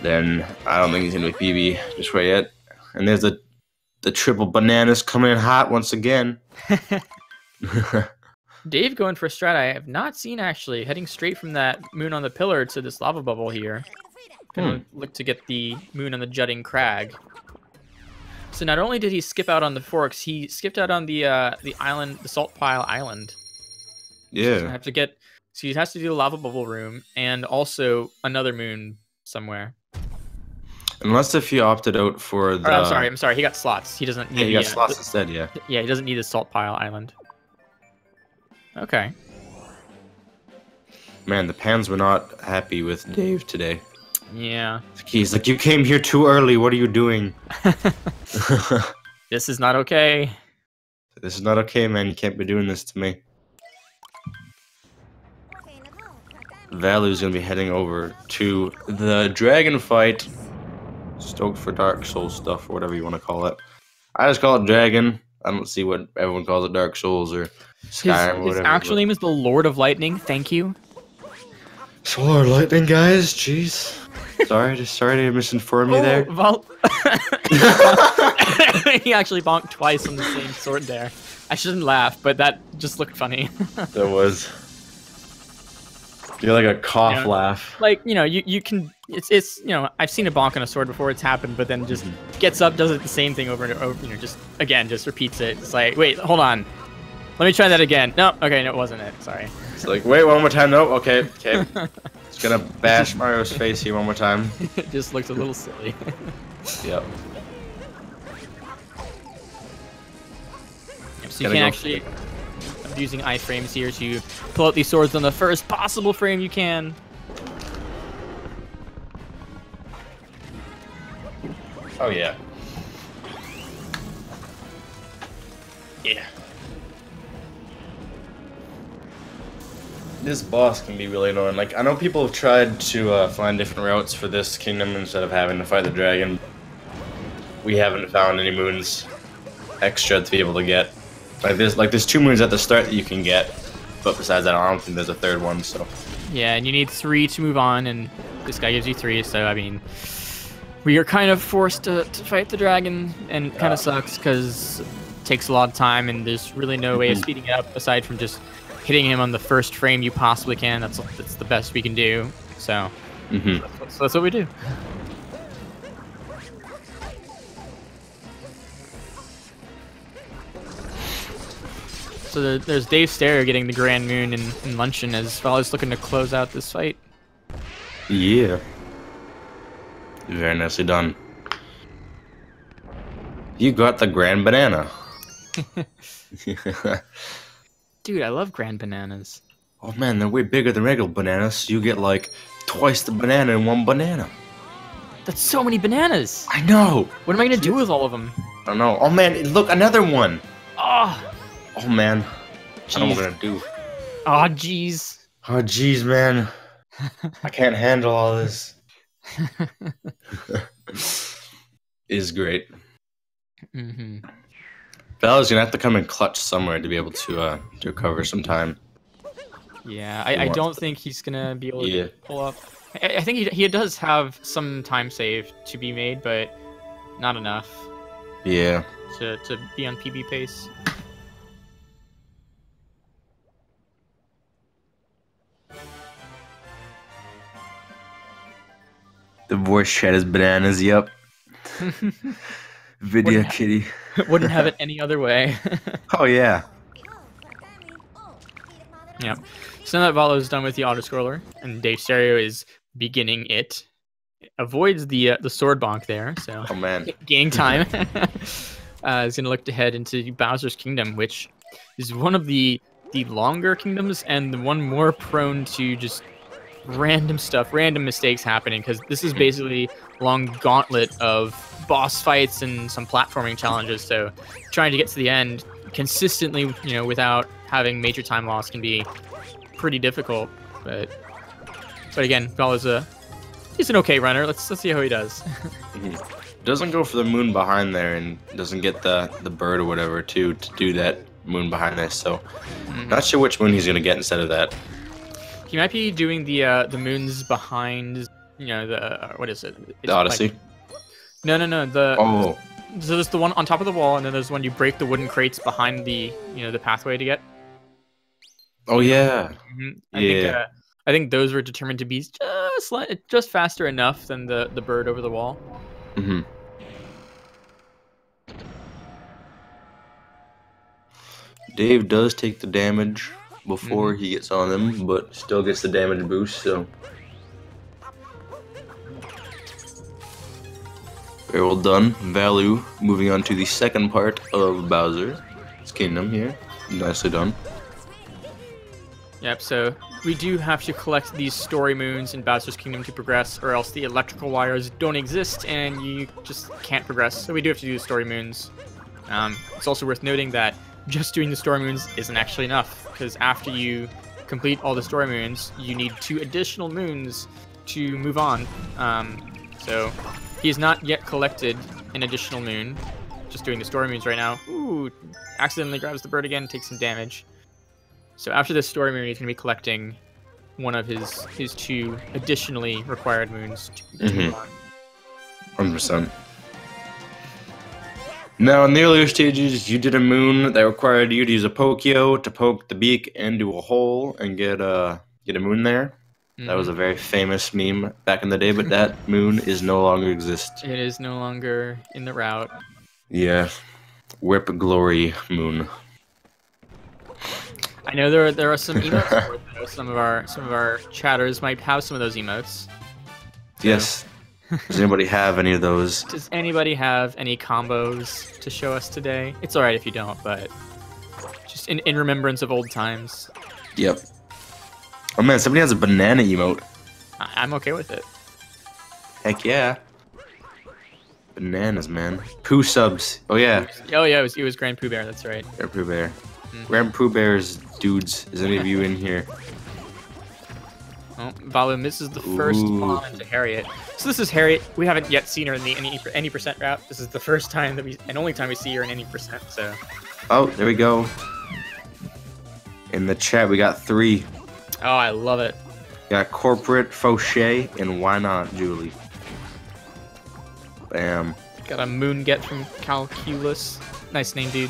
then I don't think he's gonna be PB just quite yet. And there's the triple bananas coming in hot once again. Dave going for a strat I have not seen actually, heading straight from that moon on the pillar to this lava bubble here. Gonna look to get the moon on the jutting crag. So not only did he skip out on the forks, he skipped out on the island, the salt pile island. Yeah. So, so he has to do the lava bubble room and also another moon somewhere. Unless if he opted out for the... Or, I'm sorry, he got slots. He doesn't need... Yeah, he got slots instead, yeah. Yeah, he doesn't need the salt pile island. Okay. Man, the Pans were not happy with Dave today. Yeah. He's like, you came here too early, what are you doing? This is not okay. This is not okay, man, you can't be doing this to me. Vallu's gonna be heading over to the dragon fight. Stoked for Dark Souls stuff, or whatever you want to call it. I just call it Dragon. I don't see what everyone calls it, Dark Souls or Skyrim or whatever. His actual name is the Lord of Lightning. Thank you. Solar Lightning, guys. Jeez. Sorry to misinform you there. He actually bonked twice on the same sword there. I shouldn't laugh, but that just looked funny. That was. You're like a cough laugh. Like, you can, it's I've seen a bonk on a sword before, it's happened, but then just gets up, does it the same thing over and over, just repeats it. It's like, wait, hold on. Let me try that again. No, okay, no, it wasn't it. Sorry. It's like, wait, one more time. No, okay. Just gonna bash Mario's face here one more time. It just looks a little silly. Yep. So you can actually... I'm using iframes here to pull out these swords on the first possible frame you can. Oh yeah. Yeah. This boss can be really annoying. Like, I know people have tried to find different routes for this kingdom instead of having to fight the dragon. We haven't found any moons extra to be able to get. There's 2 moons at the start that you can get, but besides that, I don't think there's a third one. So. Yeah, and you need 3 to move on, and this guy gives you 3. So I mean, we are kind of forced to fight the dragon, and it kind of sucks because it takes a lot of time, and there's really no way of speeding it up aside from just hitting him on the first frame you possibly can. That's the best we can do. So, so that's what we do. So there's Davesterio getting the Grand Moon in Luncheon as well as looking to close out this fight. Yeah. Very nicely done. You got the Grand Banana. Dude, I love Grand Bananas. Oh man, they're way bigger than regular bananas, so you get like twice the banana in one banana. That's so many bananas! I know! What am I gonna do with all of them? I don't know. Oh man, look, another one! Oh! Oh man. Jeez. I don't know what I'm gonna do. Oh jeez. Oh jeez, man. I can't handle all this. Is great. Vallu's gonna have to come in clutch somewhere to be able to recover some time. Yeah, I don't think he's gonna be able to pull up. I think he does have some time save to be made, but not enough. Yeah. To be on PB pace. The voice chat is bananas, yep. Video kitty. Wouldn't have it any other way. Oh yeah. Yep. So now that Vallu's done with the auto-scroller, and Davesterio is beginning it, avoids the sword bonk there, so oh man, gaining time. Is gonna look to head into Bowser's Kingdom, which is one of the longer kingdoms and the one more prone to just random mistakes happening, because this is basically a long gauntlet of boss fights and some platforming challenges. So trying to get to the end consistently, without having major time loss can be pretty difficult. But again, Vallu's he's an okay runner. Let's see how he does. Doesn't go for the moon behind there, and doesn't get the bird or whatever to do that moon behind there. So, not sure which moon he's gonna get instead of that. He might be doing the moons behind, you know, the what is it? It's the Odyssey. Like, no. So there's the one on top of the wall, and then there's one you break the wooden crates behind the the pathway to get. Oh yeah. I think those were determined to be just faster enough than the bird over the wall. Dave does take the damage before he gets on them, but still gets the damage boost, so. Very well done. Vallu moving on to the second part of Bowser's Kingdom here. Nicely done. Yep, so we do have to collect these story moons in Bowser's Kingdom to progress, or else the electrical wires don't exist and you just can't progress. So we do have to do the story moons. It's also worth noting that just doing the story moons isn't actually enough, because after you complete all the story moons, you need 2 additional moons to move on. So he has not yet collected an additional moon. Just doing the story moons right now. Ooh, accidentally grabs the bird again, takes some damage. So after this story moon, he's going to be collecting one of his 2 additionally required moons. 100%. Now, in the earlier stages, you did a moon that required you to use a Pokio to poke the beak into a hole and get a moon there. That was a very famous meme back in the day, but that moon is no longer exist. It is no longer in the route. Yeah. Whip Glory Moon. I know there are some emotes for it, though. Some of our chatters might have some of those emotes. So. Yes. Does anybody have any of those? Does anybody have any combos to show us today? It's alright if you don't, but just in remembrance of old times. Yep. Oh man, somebody has a banana emote. I'm okay with it. Heck yeah. Bananas, man. Pooh subs. Oh yeah. Oh yeah, it was Grand Pooh Bear, that's right. Grand Pooh Bear. Grand Pooh Bear's dudes. Is any of you in here? Oh, Vallu misses the first bomb into Harriet. So this is Harriet. We haven't yet seen her in the any percent route. This is the first time that and only time we see her in any percent. So. Oh, there we go. In the chat, we got 3. Oh, I love it. Got Corporate, Fauché, and Why Not Julie. Bam. Got a moon get from Calculus. Nice name, dude.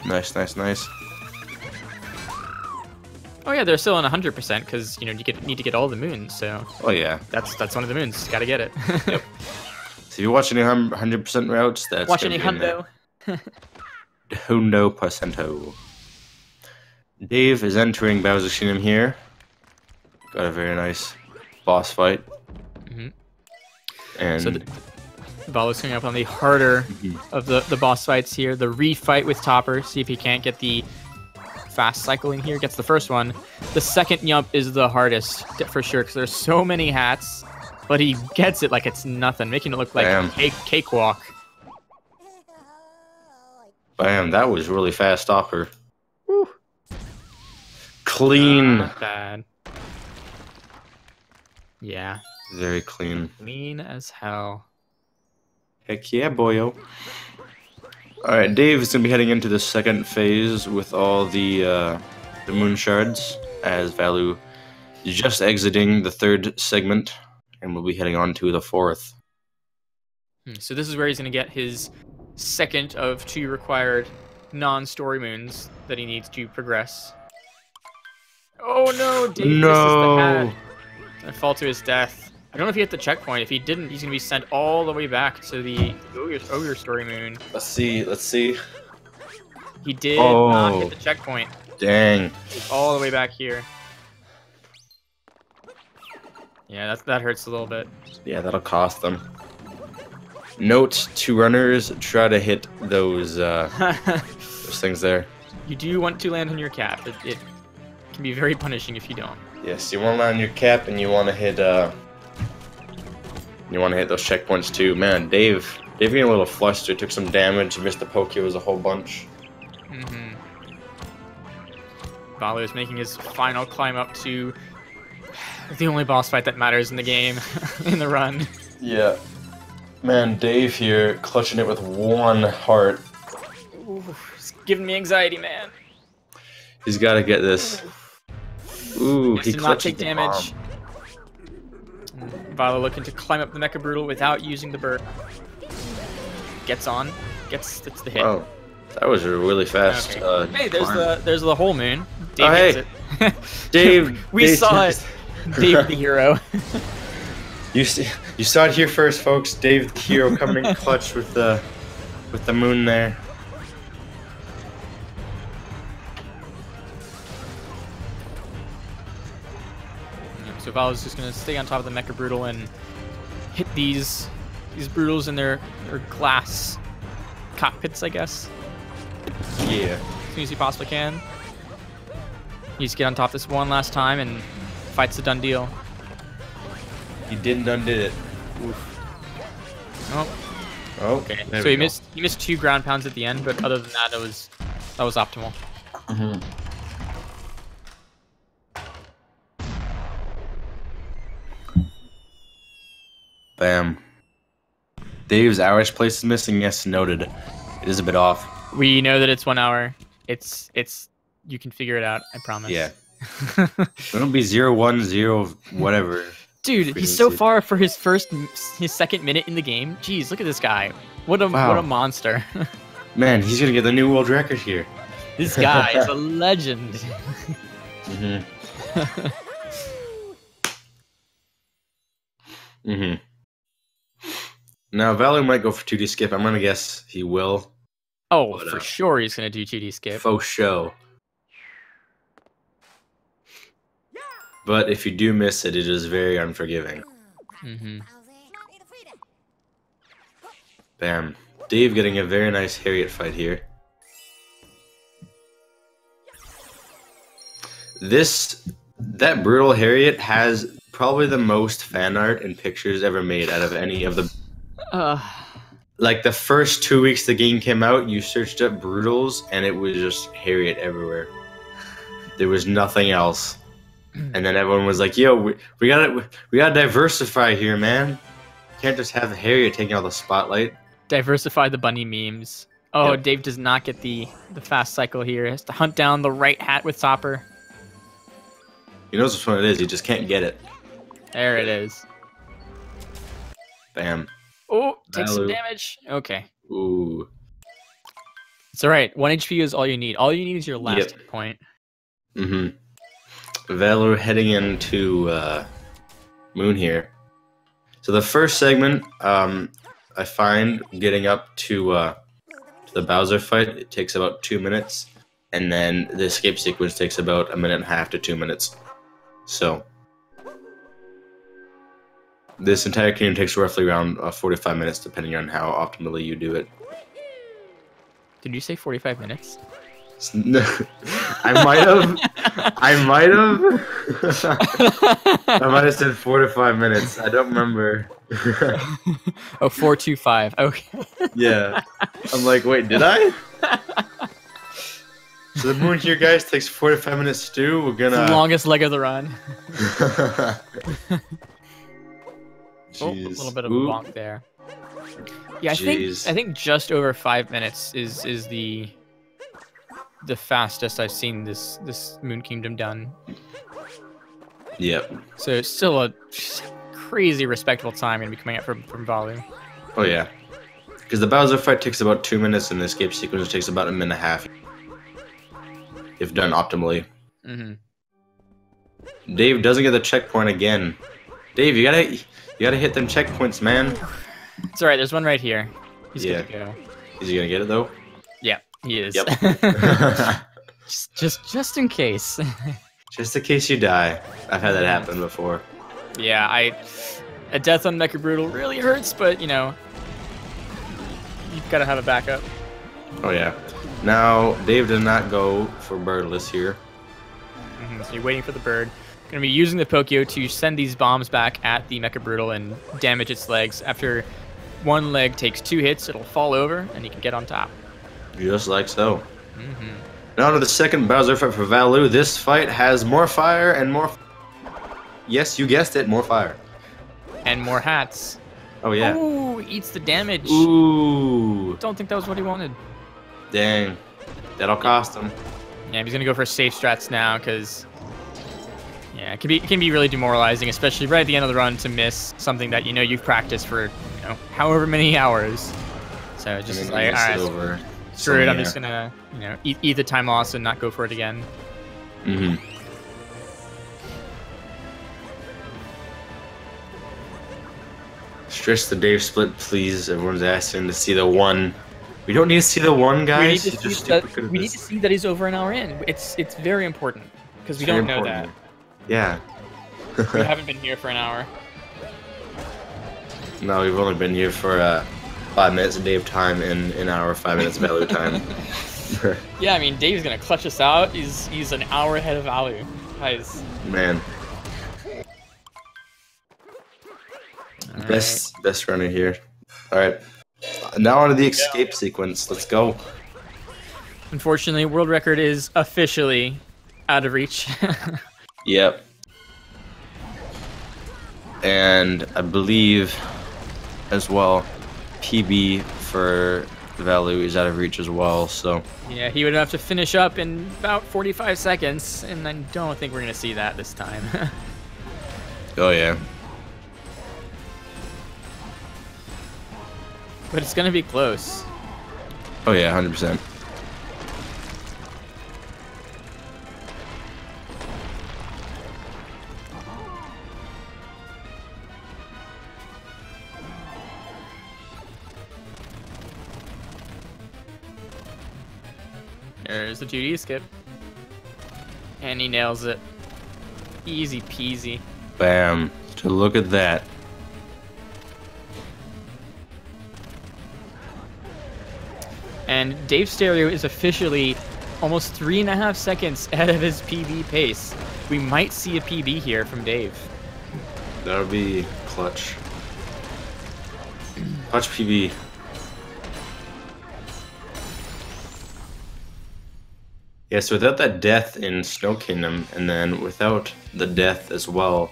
Nice. Oh yeah, they're still on 100% because you need to get all the moons. So. Oh yeah. That's one of the moons. Got to get it. Yep. So if you're watching any 100% routes, that's watching any hundo. Hundo percento. Dave is entering Bowser's Kingdom here. Got a very nice boss fight. And so Vallu's coming up on the harder of the boss fights here. The refight with Topper. See if he can't get the fast cycling here. Gets the first one. The second yump is the hardest for sure because there's so many hats, but he gets it like it's nothing, making it look like a cakewalk. Bam! That was really fast, Topper. Woo. Clean. Not bad. Yeah. Very clean. Clean as hell. Heck yeah, boyo. Alright, Dave is going to be heading into the second phase with all the moon shards, as Vallu is just exiting the 3rd segment, and we'll be heading on to the 4th. So this is where he's going to get his second of 2 required non-story moons that he needs to progress. Oh no, Dave misses the hat. And fall to his death. I don't know if he hit the checkpoint. If he didn't, he's going to be sent all the way back to the Ogre Story Moon. Let's see. He did not hit the checkpoint. Dang. He's all the way back here. Yeah, that hurts a little bit. Yeah, that'll cost them. Note to runners, try to hit those things there. You do want to land on your cap. It can be very punishing if you don't. Yes, you want to land on your cap, and you want to hit those checkpoints too. Man, Dave getting a little flustered, took some damage, missed the Pokeos a whole bunch. Vallu is making his final climb up to The only boss fight that matters in the game, in the run. Yeah. Man, Dave here, clutching it with one heart. Ooh, it's giving me anxiety, man. He's got to get this. Ooh, he did not take the damage. Vallu looking to climb up the Mecha Brutal without using the bird. Gets on. Gets the hit. Oh, that was a really fast. Okay. Hey, there's the whole moon. Dave oh, hey. It. Dave, we Dave saw it. Dave the hero. You saw it here first, folks. Dave the hero coming in clutch with the moon there. So Vallu's just gonna stay on top of the Mecha Brutal and hit these Brutals in their glass cockpits, I guess. Yeah. As soon as he possibly can. He needs to get on top this one last time and fight's a done deal. He didn't undid it. Oof. Oh. Okay. So he missed 2 ground pounds at the end, but other than that, that was optimal. Mm-hmm. Bam. Dave's hours place is missing. Yes, noted. It is a bit off. We know that it's 1 hour. It's you can figure it out. I promise. Yeah. It'll be 0-1-0 whatever. Dude, he's so far for his second minute in the game. Jeez, look at this guy. What a monster. Man, he's gonna get the new world record here. This guy is a legend. Mhm. Mhm. Now Vallu might go for 2D skip. I'm gonna guess he will. Oh, for sure he's gonna do 2D skip. Faux show. But if you do miss it, it is very unforgiving. Mm-hmm. Bam. Dave getting a very nice Harriet fight here. That brutal Harriet has probably the most fan art and pictures ever made out of any of the... Like the first 2 weeks the game came out, you searched up Brutals and it was just Harriet everywhere. There was nothing else. And then everyone was like, "Yo, we gotta diversify here, man. Can't just have Harriet taking all the spotlight." Diversify the bunny memes. Oh, yep. Dave does not get the fast cycle here. He has to hunt down the right hat with Topper. He knows which one it is. He just can't get it. There it is. Bam. Oh, take some damage. Okay. Ooh. It's all right. 1 HP is all you need. All you need is your last hit point. Mm-hmm. Vallu heading into Moon here. So the first segment, I find getting up to the Bowser fight, it takes about 2 minutes, and then the escape sequence takes about 1.5 to 2 minutes. So this entire kingdom takes roughly around 45 minutes, depending on how optimally you do it. Did you say 45 minutes? I might have. I might have said 4 to 5 minutes. I don't remember. Oh, 425. Okay. Yeah. I'm like, wait, did I? So the moon here, guys, takes 4 to 5 minutes to do. We're gonna. It's the longest leg of the run. Oh, a little bit of a bonk there. Yeah, I think just over 5 minutes is the fastest I've seen this Moon Kingdom done. Yep. So it's still a crazy respectable time going to be coming out from Vallu. Oh yeah, because the Bowser fight takes about 2 minutes, and the escape sequence takes about 1.5 minutes, if done optimally. Mm-hmm. Dave doesn't get the checkpoint again. Dave, you gotta hit them checkpoints, man. It's alright. There's one right here. He's gonna go. Is he gonna get it though? Yeah, he is. Yep. just in case. Just in case you die. I've had that happen before. Yeah, a death on Mecha Brutal really hurts, but you know, you've got to have a backup. Oh yeah. Now Dave did not go for birdless here. So you're waiting for the bird. Gonna be using the Pokio to send these bombs back at the Mecha Brutal and damage its legs. After one leg takes 2 hits, it'll fall over and he can get on top. Just like so. Now to the second Bowser fight for Vallu. This fight has more fire and more... Yes, you guessed it. More fire. And more hats. Oh, yeah. Oh, eats the damage. Ooh. Don't think that was what he wanted. Dang. That'll cost him. Yeah, he's going to go for safe strats now because... Yeah, it can be really demoralizing, especially right at the end of the run to miss something that you've practiced for, however many hours. So just like, all right, screw it, I'm just going to, eat the time loss and not go for it again. Mm-hmm. Stress the Dave split, please. Everyone's asking to see the one. We don't need to see the one, guys. We need to see that he's over an hour in. It's very important because we don't know that. Yeah. We haven't been here for an hour. No, we've only been here for 5 minutes of Dave time and an hour, 5 minutes of Vallu time. Yeah, I mean, Dave's gonna clutch us out. He's an hour ahead of Vallu. Guys. Man. Best runner here. Alright. Now on to the escape sequence. Let's go. Unfortunately, world record is officially out of reach. Yep. And I believe as well PB for Vallu is out of reach as well, so yeah, he would have to finish up in about 45 seconds, and I don't think we're gonna see that this time. Oh yeah. But it's gonna be close. Oh yeah, 100%. There's the 2D skip. And he nails it. Easy peasy. Bam. So look at that. And Davesterio is officially almost 3.5 seconds ahead of his PB pace. We might see a PB here from Dave. That would be clutch. Clutch PB. Yeah, so without that death in Snow Kingdom, and then without the death as well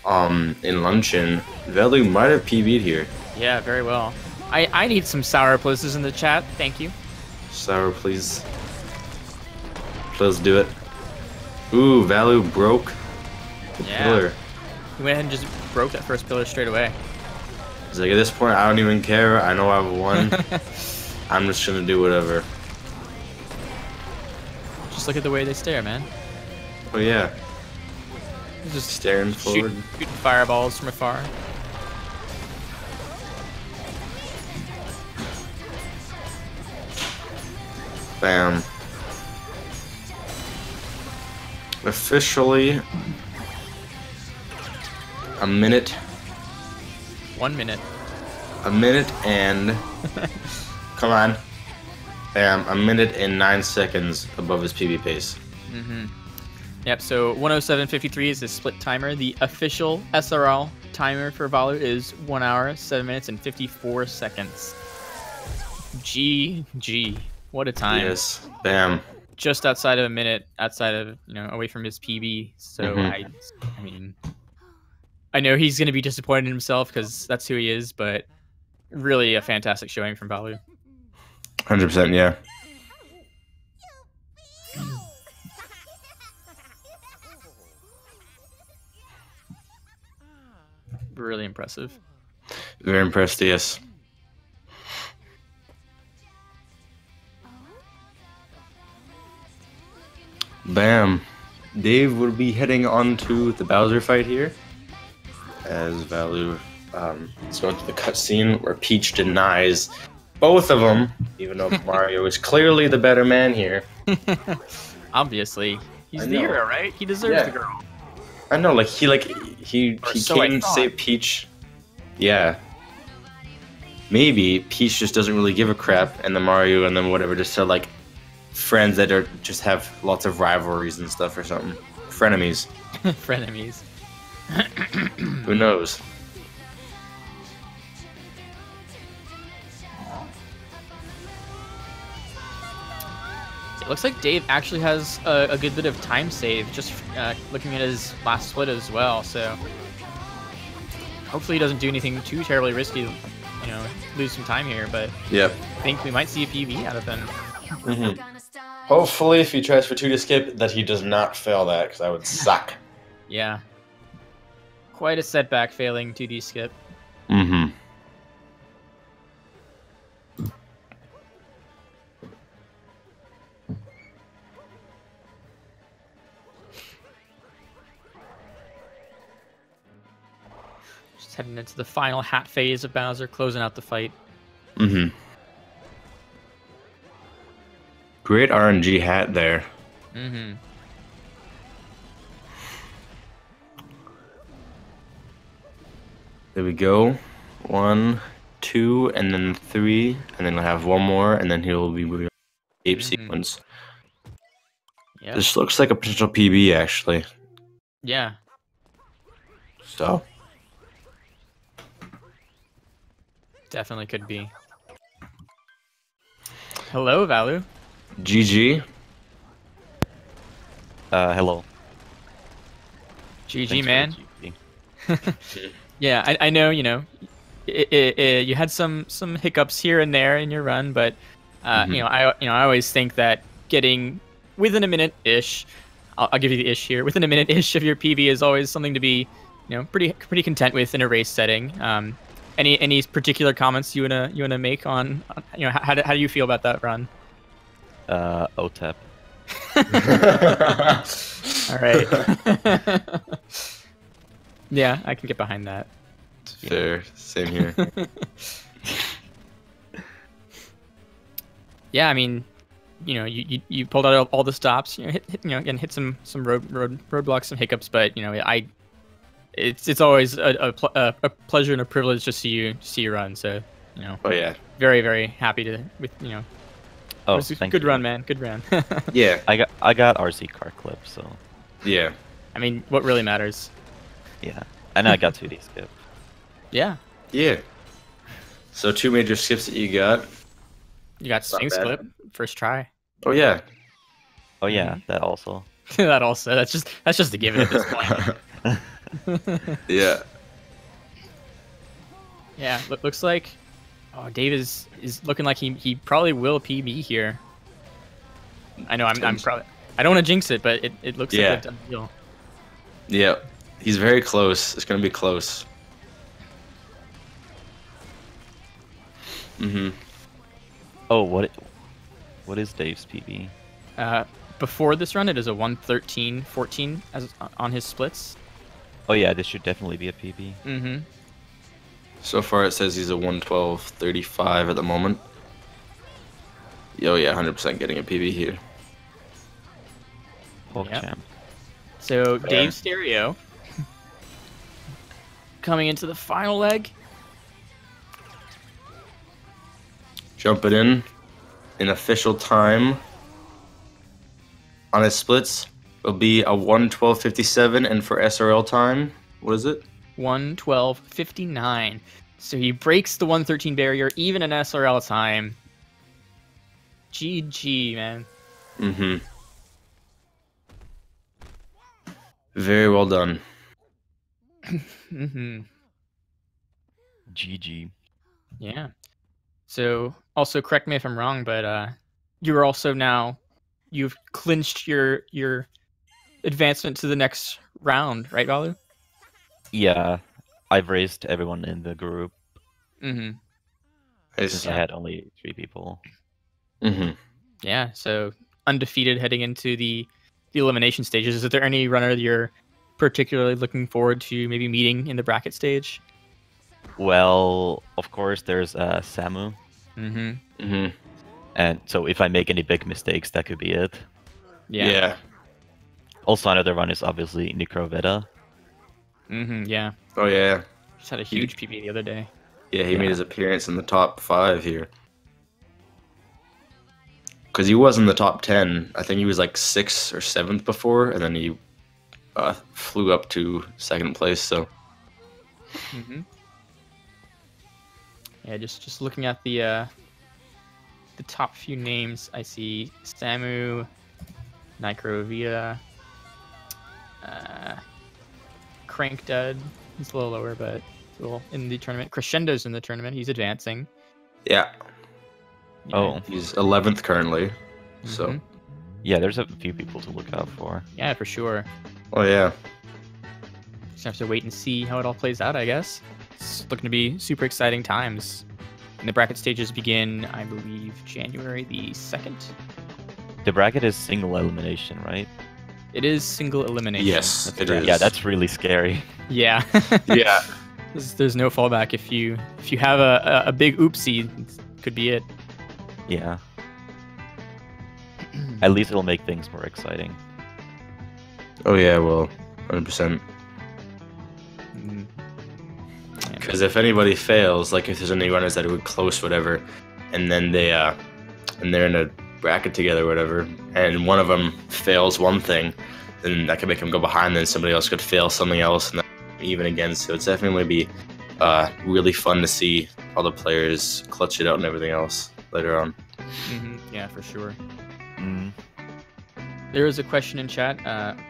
in Luncheon, Vallu might have PB'd here. Yeah, very well. I need some sour places in the chat. Thank you. Sour, please. Please do it. Ooh, Vallu broke the pillar. He went ahead and just broke that first pillar straight away. He's like, at this point, I don't even care. I know I've won. I'm just gonna do whatever. Just look at the way they stare, man. Oh yeah. He's just staring forward. Shooting fireballs from afar. Bam. Officially a minute. 1 minute. A minute and come on. Bam, a minute and 9 seconds above his PB pace. Mm-hmm. Yep, so 107.53 is his split timer. The official SRL timer for Vallu is 1 hour, 7 minutes, and 54 seconds. GG. What a time. Yes. Bam. Just outside of a minute, outside of, away from his PB. So, I mean, I know he's going to be disappointed in himself because that's who he is, but really a fantastic showing from Vallu. 100%, yeah. Really impressive. Very impressed, yes. Bam. Dave will be heading on to the Bowser fight here. As Vallu is going through the cutscene where Peach denies both of them, even though Mario is clearly the better man here. Obviously. He's the hero, right? He deserves the girl. I know, he can't say Peach. Yeah. Maybe Peach just doesn't really give a crap, and then Mario and then whatever just are like friends that are just have lots of rivalries and stuff or something. Frenemies. Frenemies. Who knows? Looks like Dave actually has a good bit of time save, just looking at his last split as well. So hopefully he doesn't do anything too terribly risky, lose some time here. But yep. I think we might see a PB out of him. Hopefully, if he tries for 2 to skip, that he does not fail that, because that would suck. Yeah. Quite a setback failing 2D skip. Just heading into the final hat phase of Bowser, closing out the fight. Great RNG hat there. There we go. 1, 2, and then 3, and then we'll have one more, and then he'll be moving on to the ape sequence. Yep. This looks like a potential PB, actually. Yeah. So. Definitely could be. Hello, Vallu. GG. Hello. GG, Thanks man. Yeah, I know, you had some hiccups here and there in your run, but I always think that getting within a minute-ish, I'll give you the ish here, within a minute-ish of your PB is always something to be, pretty content with in a race setting. Any particular comments you wanna make on how do you feel about that run? OTEP. All right. Yeah, I can get behind that. Fair. Same here. Yeah, I mean, you pulled out all the stops. Hit some roadblocks, some hiccups, but it's always a pleasure and a privilege to see you run. So Oh yeah. Very, very happy with Oh, it was a good run, man. Good run. Yeah. I got RC car clip, so. Yeah. I mean, what really matters. Yeah, and I got 2D skip. Yeah. Yeah. So 2 major skips that you got. You got Sphinx Clip, first try. Oh yeah. Oh yeah, that also. That also. That's just a given at this point. Yeah. Yeah. Looks like. Oh, Dave is looking like he probably will PB here. I know I'm probably. I don't want to jinx it, but it looks like a done deal. Yeah. He's very close. It's gonna be close. Oh, what is Dave's PB? Before this run, it is a 1:13.14 on his splits. Oh yeah, this should definitely be a PB. So far, it says he's a 1:12.35 at the moment. Oh yeah, 100% getting a PB here. Champ. So Davesterio coming into the final leg. Jump it in official time. On his splits, it'll be a 1:12.57, and for SRL time, what is it? 1:12.59. So he breaks the 1:13 barrier, even in SRL time. GG, man. Very well done. GG. Yeah. So, also correct me if I'm wrong, but you're also now you've clinched your advancement to the next round, right, Vallu? Yeah, I've raised everyone in the group. Since I had only 3 people. Yeah, so undefeated heading into the elimination stages. Is there any runner that you're particularly looking forward to maybe meeting in the bracket stage? Well, of course, there's Samu. And so if I make any big mistakes, that could be it. Yeah. Also, another one is obviously Necroveta. Yeah. Oh yeah. Just had a huge PB the other day. Yeah, he made his appearance in the top 5 here. Because he was in the top 10. I think he was like 6th or 7th before, and then he flew up to 2nd place. So. Yeah, just looking at the the top few names, I see Samu, Nicrovita, Crank Dud. He's a little lower, but still in the tournament. Crescendo's in the tournament. He's advancing. Yeah. Oh. He's 11th currently. So. Yeah, there's a few people to look out for. Yeah, for sure. Oh, yeah. Just have to wait and see how it all plays out, I guess. It's looking to be super exciting times. And the bracket stages begin, I believe, January the 2nd. The bracket is single elimination, right? It is single elimination. Yes, it is. Yeah, that's really scary. Yeah. Yeah. There's no fallback. If you have a big oopsie, it could be it. Yeah. At least it'll make things more exciting. Oh, yeah, well, 100%. Because if anybody fails, like if there's any runners that are close, whatever, and then they're in a bracket together, whatever, and one of them fails one thing, then that could make them go behind. Then somebody else could fail something else, and then even again. So it's definitely be really fun to see all the players clutch it out and everything else later on. Yeah, for sure. There is a question in chat.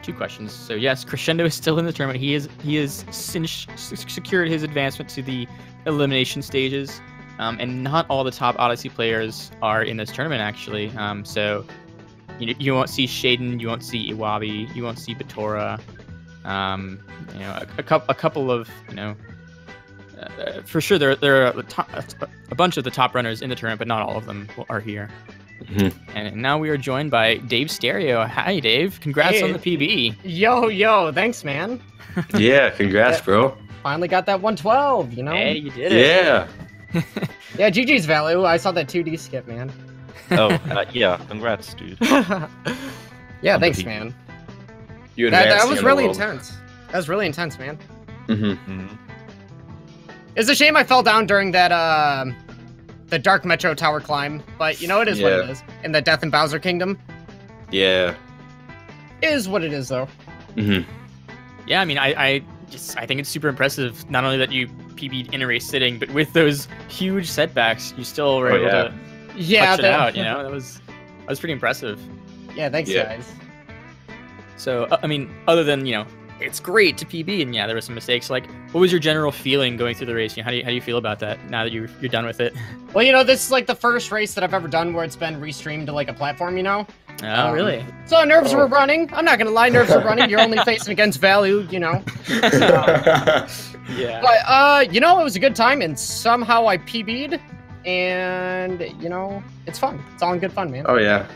2 questions. So yes, Crescendo is still in the tournament. He is secured his advancement to the elimination stages, and not all the top Odyssey players are in this tournament actually. So you won't see Shaden, you won't see Iwabi, you won't see Batora. A couple of for sure there are a bunch of the top runners in the tournament, but not all of them are here. And now we are joined by Davesterio. Hi, Dave. Congrats on the PB. Yo, thanks, man. Yeah, congrats, bro. Finally got that 112, you know? Hey, you did it. Yeah. Yeah, GG's Vallu. I saw that 2D skip, man. Oh, yeah, congrats, dude. Yeah, thanks, man. That was really intense. That was really intense, man. It's a shame I fell down during that, the Dark Metro Tower climb, but you know, it is what it is. In the Death and Bowser Kingdom. Yeah. It is what it is, though. Yeah, I mean, I think it's super impressive, not only that you PB'd in a race sitting, but with those huge setbacks, you still were able to touch it out, you know? That was pretty impressive. Yeah, thanks, guys. So, I mean, other than, it's great to PB, and yeah, there were some mistakes. Like, what was your general feeling going through the race? How do you feel about that now that you're done with it? Well, this is like the first race that I've ever done where it's been restreamed to like a platform, Oh, really? So nerves were running. I'm not gonna lie, nerves were running. You're only facing against Vallu, Yeah. But it was a good time, and somehow I PB'd, and it's fun. It's all in good fun, man. Oh yeah.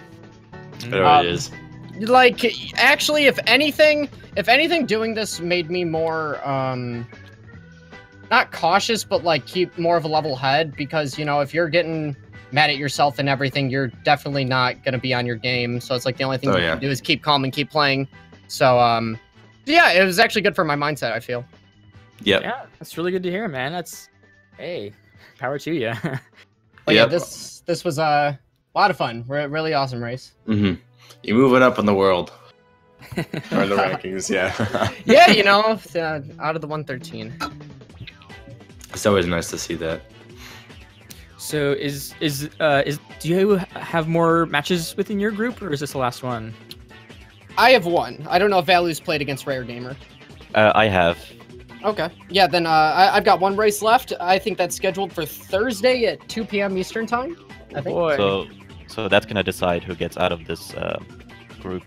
It really is. Like, actually, if anything, doing this made me more, not cautious, but like keep more of a level head, because, if you're getting mad at yourself and everything, you're definitely not going to be on your game. So it's like the only thing you can do is keep calm and keep playing. So, yeah, it was actually good for my mindset, I feel. Yeah, that's really good to hear, man. Hey, power to you. Yeah, this was a lot of fun. Really awesome race. You're moving up in the world. Or in the rankings, yeah. Yeah, out of the 113. It's always nice to see that. So do you have more matches within your group, or is this the last one? I have one. I don't know if Vallu's played against Rare Gamer. I have. Okay. Yeah, then I've got one race left. I think that's scheduled for Thursday at 2 p.m. Eastern time. I think. Boy. So that's gonna decide who gets out of this group.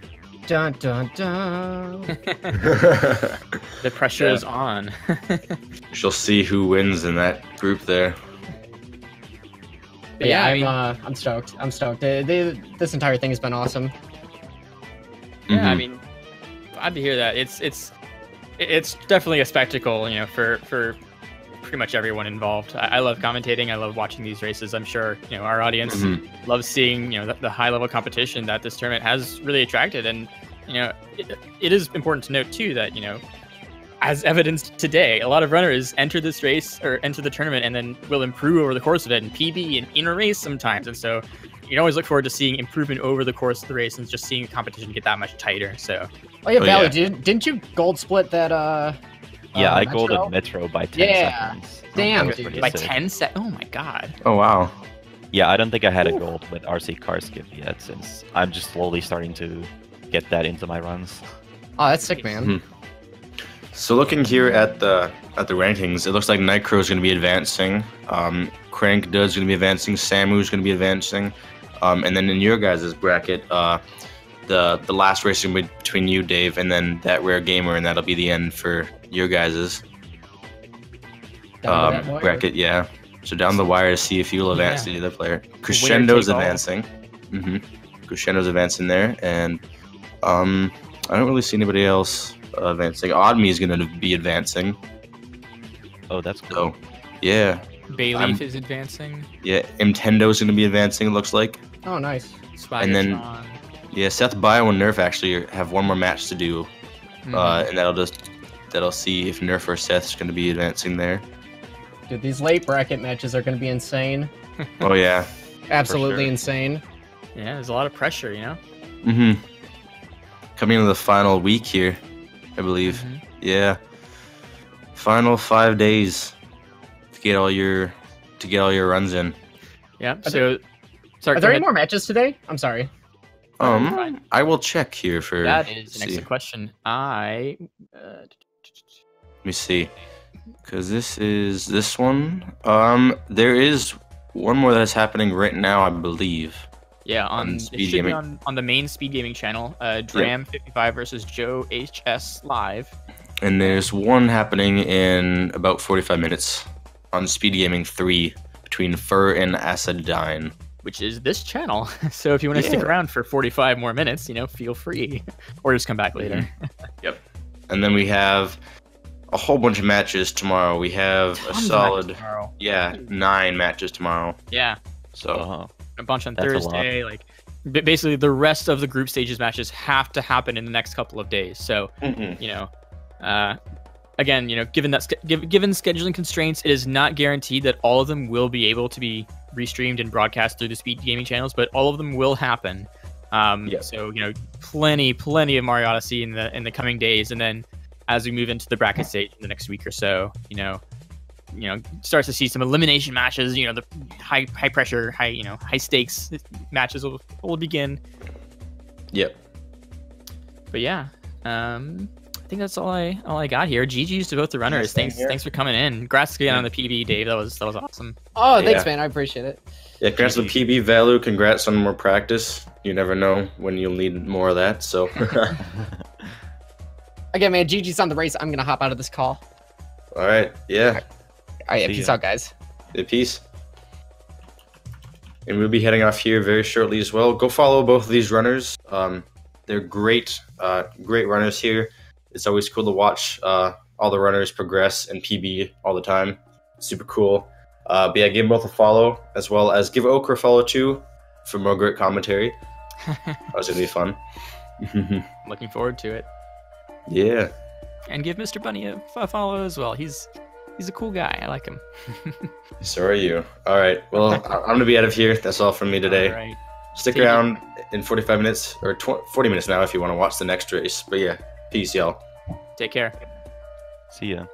Dun dun dun. The pressure is on. She'll see who wins in that group there. Yeah, I'm stoked. I'm stoked. This entire thing has been awesome. Yeah, I mean, glad to hear that. It's definitely a spectacle, for pretty much everyone involved. I love commentating. I love watching these races. I'm sure, our audience loves seeing, the high level competition that this tournament has really attracted. And, it is important to note too that, as evidenced today, a lot of runners enter this race or enter the tournament and then will improve over the course of it and PB and in a race sometimes. And so you can always look forward to seeing improvement over the course of the race and just seeing the competition get that much tighter. So, Vallu, didn't you gold split that? Yeah, I golded Metro by 10 seconds. Damn, dude. By 10 seconds? Oh my god. Oh wow. Yeah, I don't think I had a gold with RC car skip yet, since I'm just slowly starting to get that into my runs. Oh, that's sick, man. So looking here at the rankings, it looks like Nightcrow is going to be advancing. Crank Dud's going to be advancing. Samu's going to be advancing. And then in your guys' bracket, the last race will be between you, Dave, and then that Rare Gamer, and that'll be the end for your guys' bracket. Yeah. So down the wire to see if you'll advance to the other player. Crescendo's advancing. Crescendo's advancing there, and I don't really see anybody else advancing. Oddme is going to be advancing. Oh, that's cool. So, yeah. Bayleaf is advancing. Yeah, Nintendo's going to be advancing, it looks like. Oh, nice. And then, yeah, Seth Bio and Nerf actually have one more match to do. And that'll see if Nerf or Seth's going to be advancing there. Dude, these late bracket matches are going to be insane. Oh, yeah. Absolutely insane. Yeah, there's a lot of pressure, you know? Coming into the final week here, I believe. Yeah. Final 5 days to get all your runs in. Yeah. So, sorry. Are there any more matches today? I'm sorry. I will check here for. That is an excellent question. Let me see, because this one. There is one more that's happening right now, I believe. Yeah, on Speed Gaming. On the main Speed Gaming channel, Dram55 versus Joe HS live. And there's one happening in about 45 minutes on Speed Gaming 3 between Fur and Acidine. Which is this channel. So if you want to stick around for 45 more minutes, you know, feel free. Or just come back later. Yep. And then we have a whole bunch of matches tomorrow. We have a solid 9 matches tomorrow. Yeah. So a bunch on Thursday. Like basically the rest of the group stages matches have to happen in the next couple of days. So you know, again, you know, given scheduling constraints, it is not guaranteed that all of them will be able to be restreamed and broadcast through the Speed Gaming channels, but all of them will happen. So you know, plenty of Mario Odyssey in the coming days, and then as we move into the bracket stage in the next week or so, you know, starts to see some elimination matches. You know, the high pressure, high stakes matches will begin. Yep. But yeah, I think that's all I got here. GG's to both the runners. Thanks for coming in. Congrats again on the PB, Dave. That was awesome. Oh, thanks, man. I appreciate it. Yeah, congrats on the PB, Vallu. Congrats on more practice. You never know when you'll need more of that. So. Again, man, GG's on the race. I'm gonna hop out of this call. All right. Yeah. All right. Peace out, guys. Yeah, peace. And we'll be heading off here very shortly as well. Go follow both of these runners. They're great runners here. It's always cool to watch all the runners progress and PB all the time. It's super cool. But yeah, give them both a follow, as well as give Okra a follow too for more great commentary. That was going to be fun. Looking forward to it. Yeah. And give Mr. Bunny a follow as well. He's a cool guy. I like him. So are you. All right. Well, I'm going to be out of here. That's all from me today. All right. Stick around in 45 minutes, or 40 minutes now if you want to watch the next race. But yeah, peace, y'all. Take care. See ya.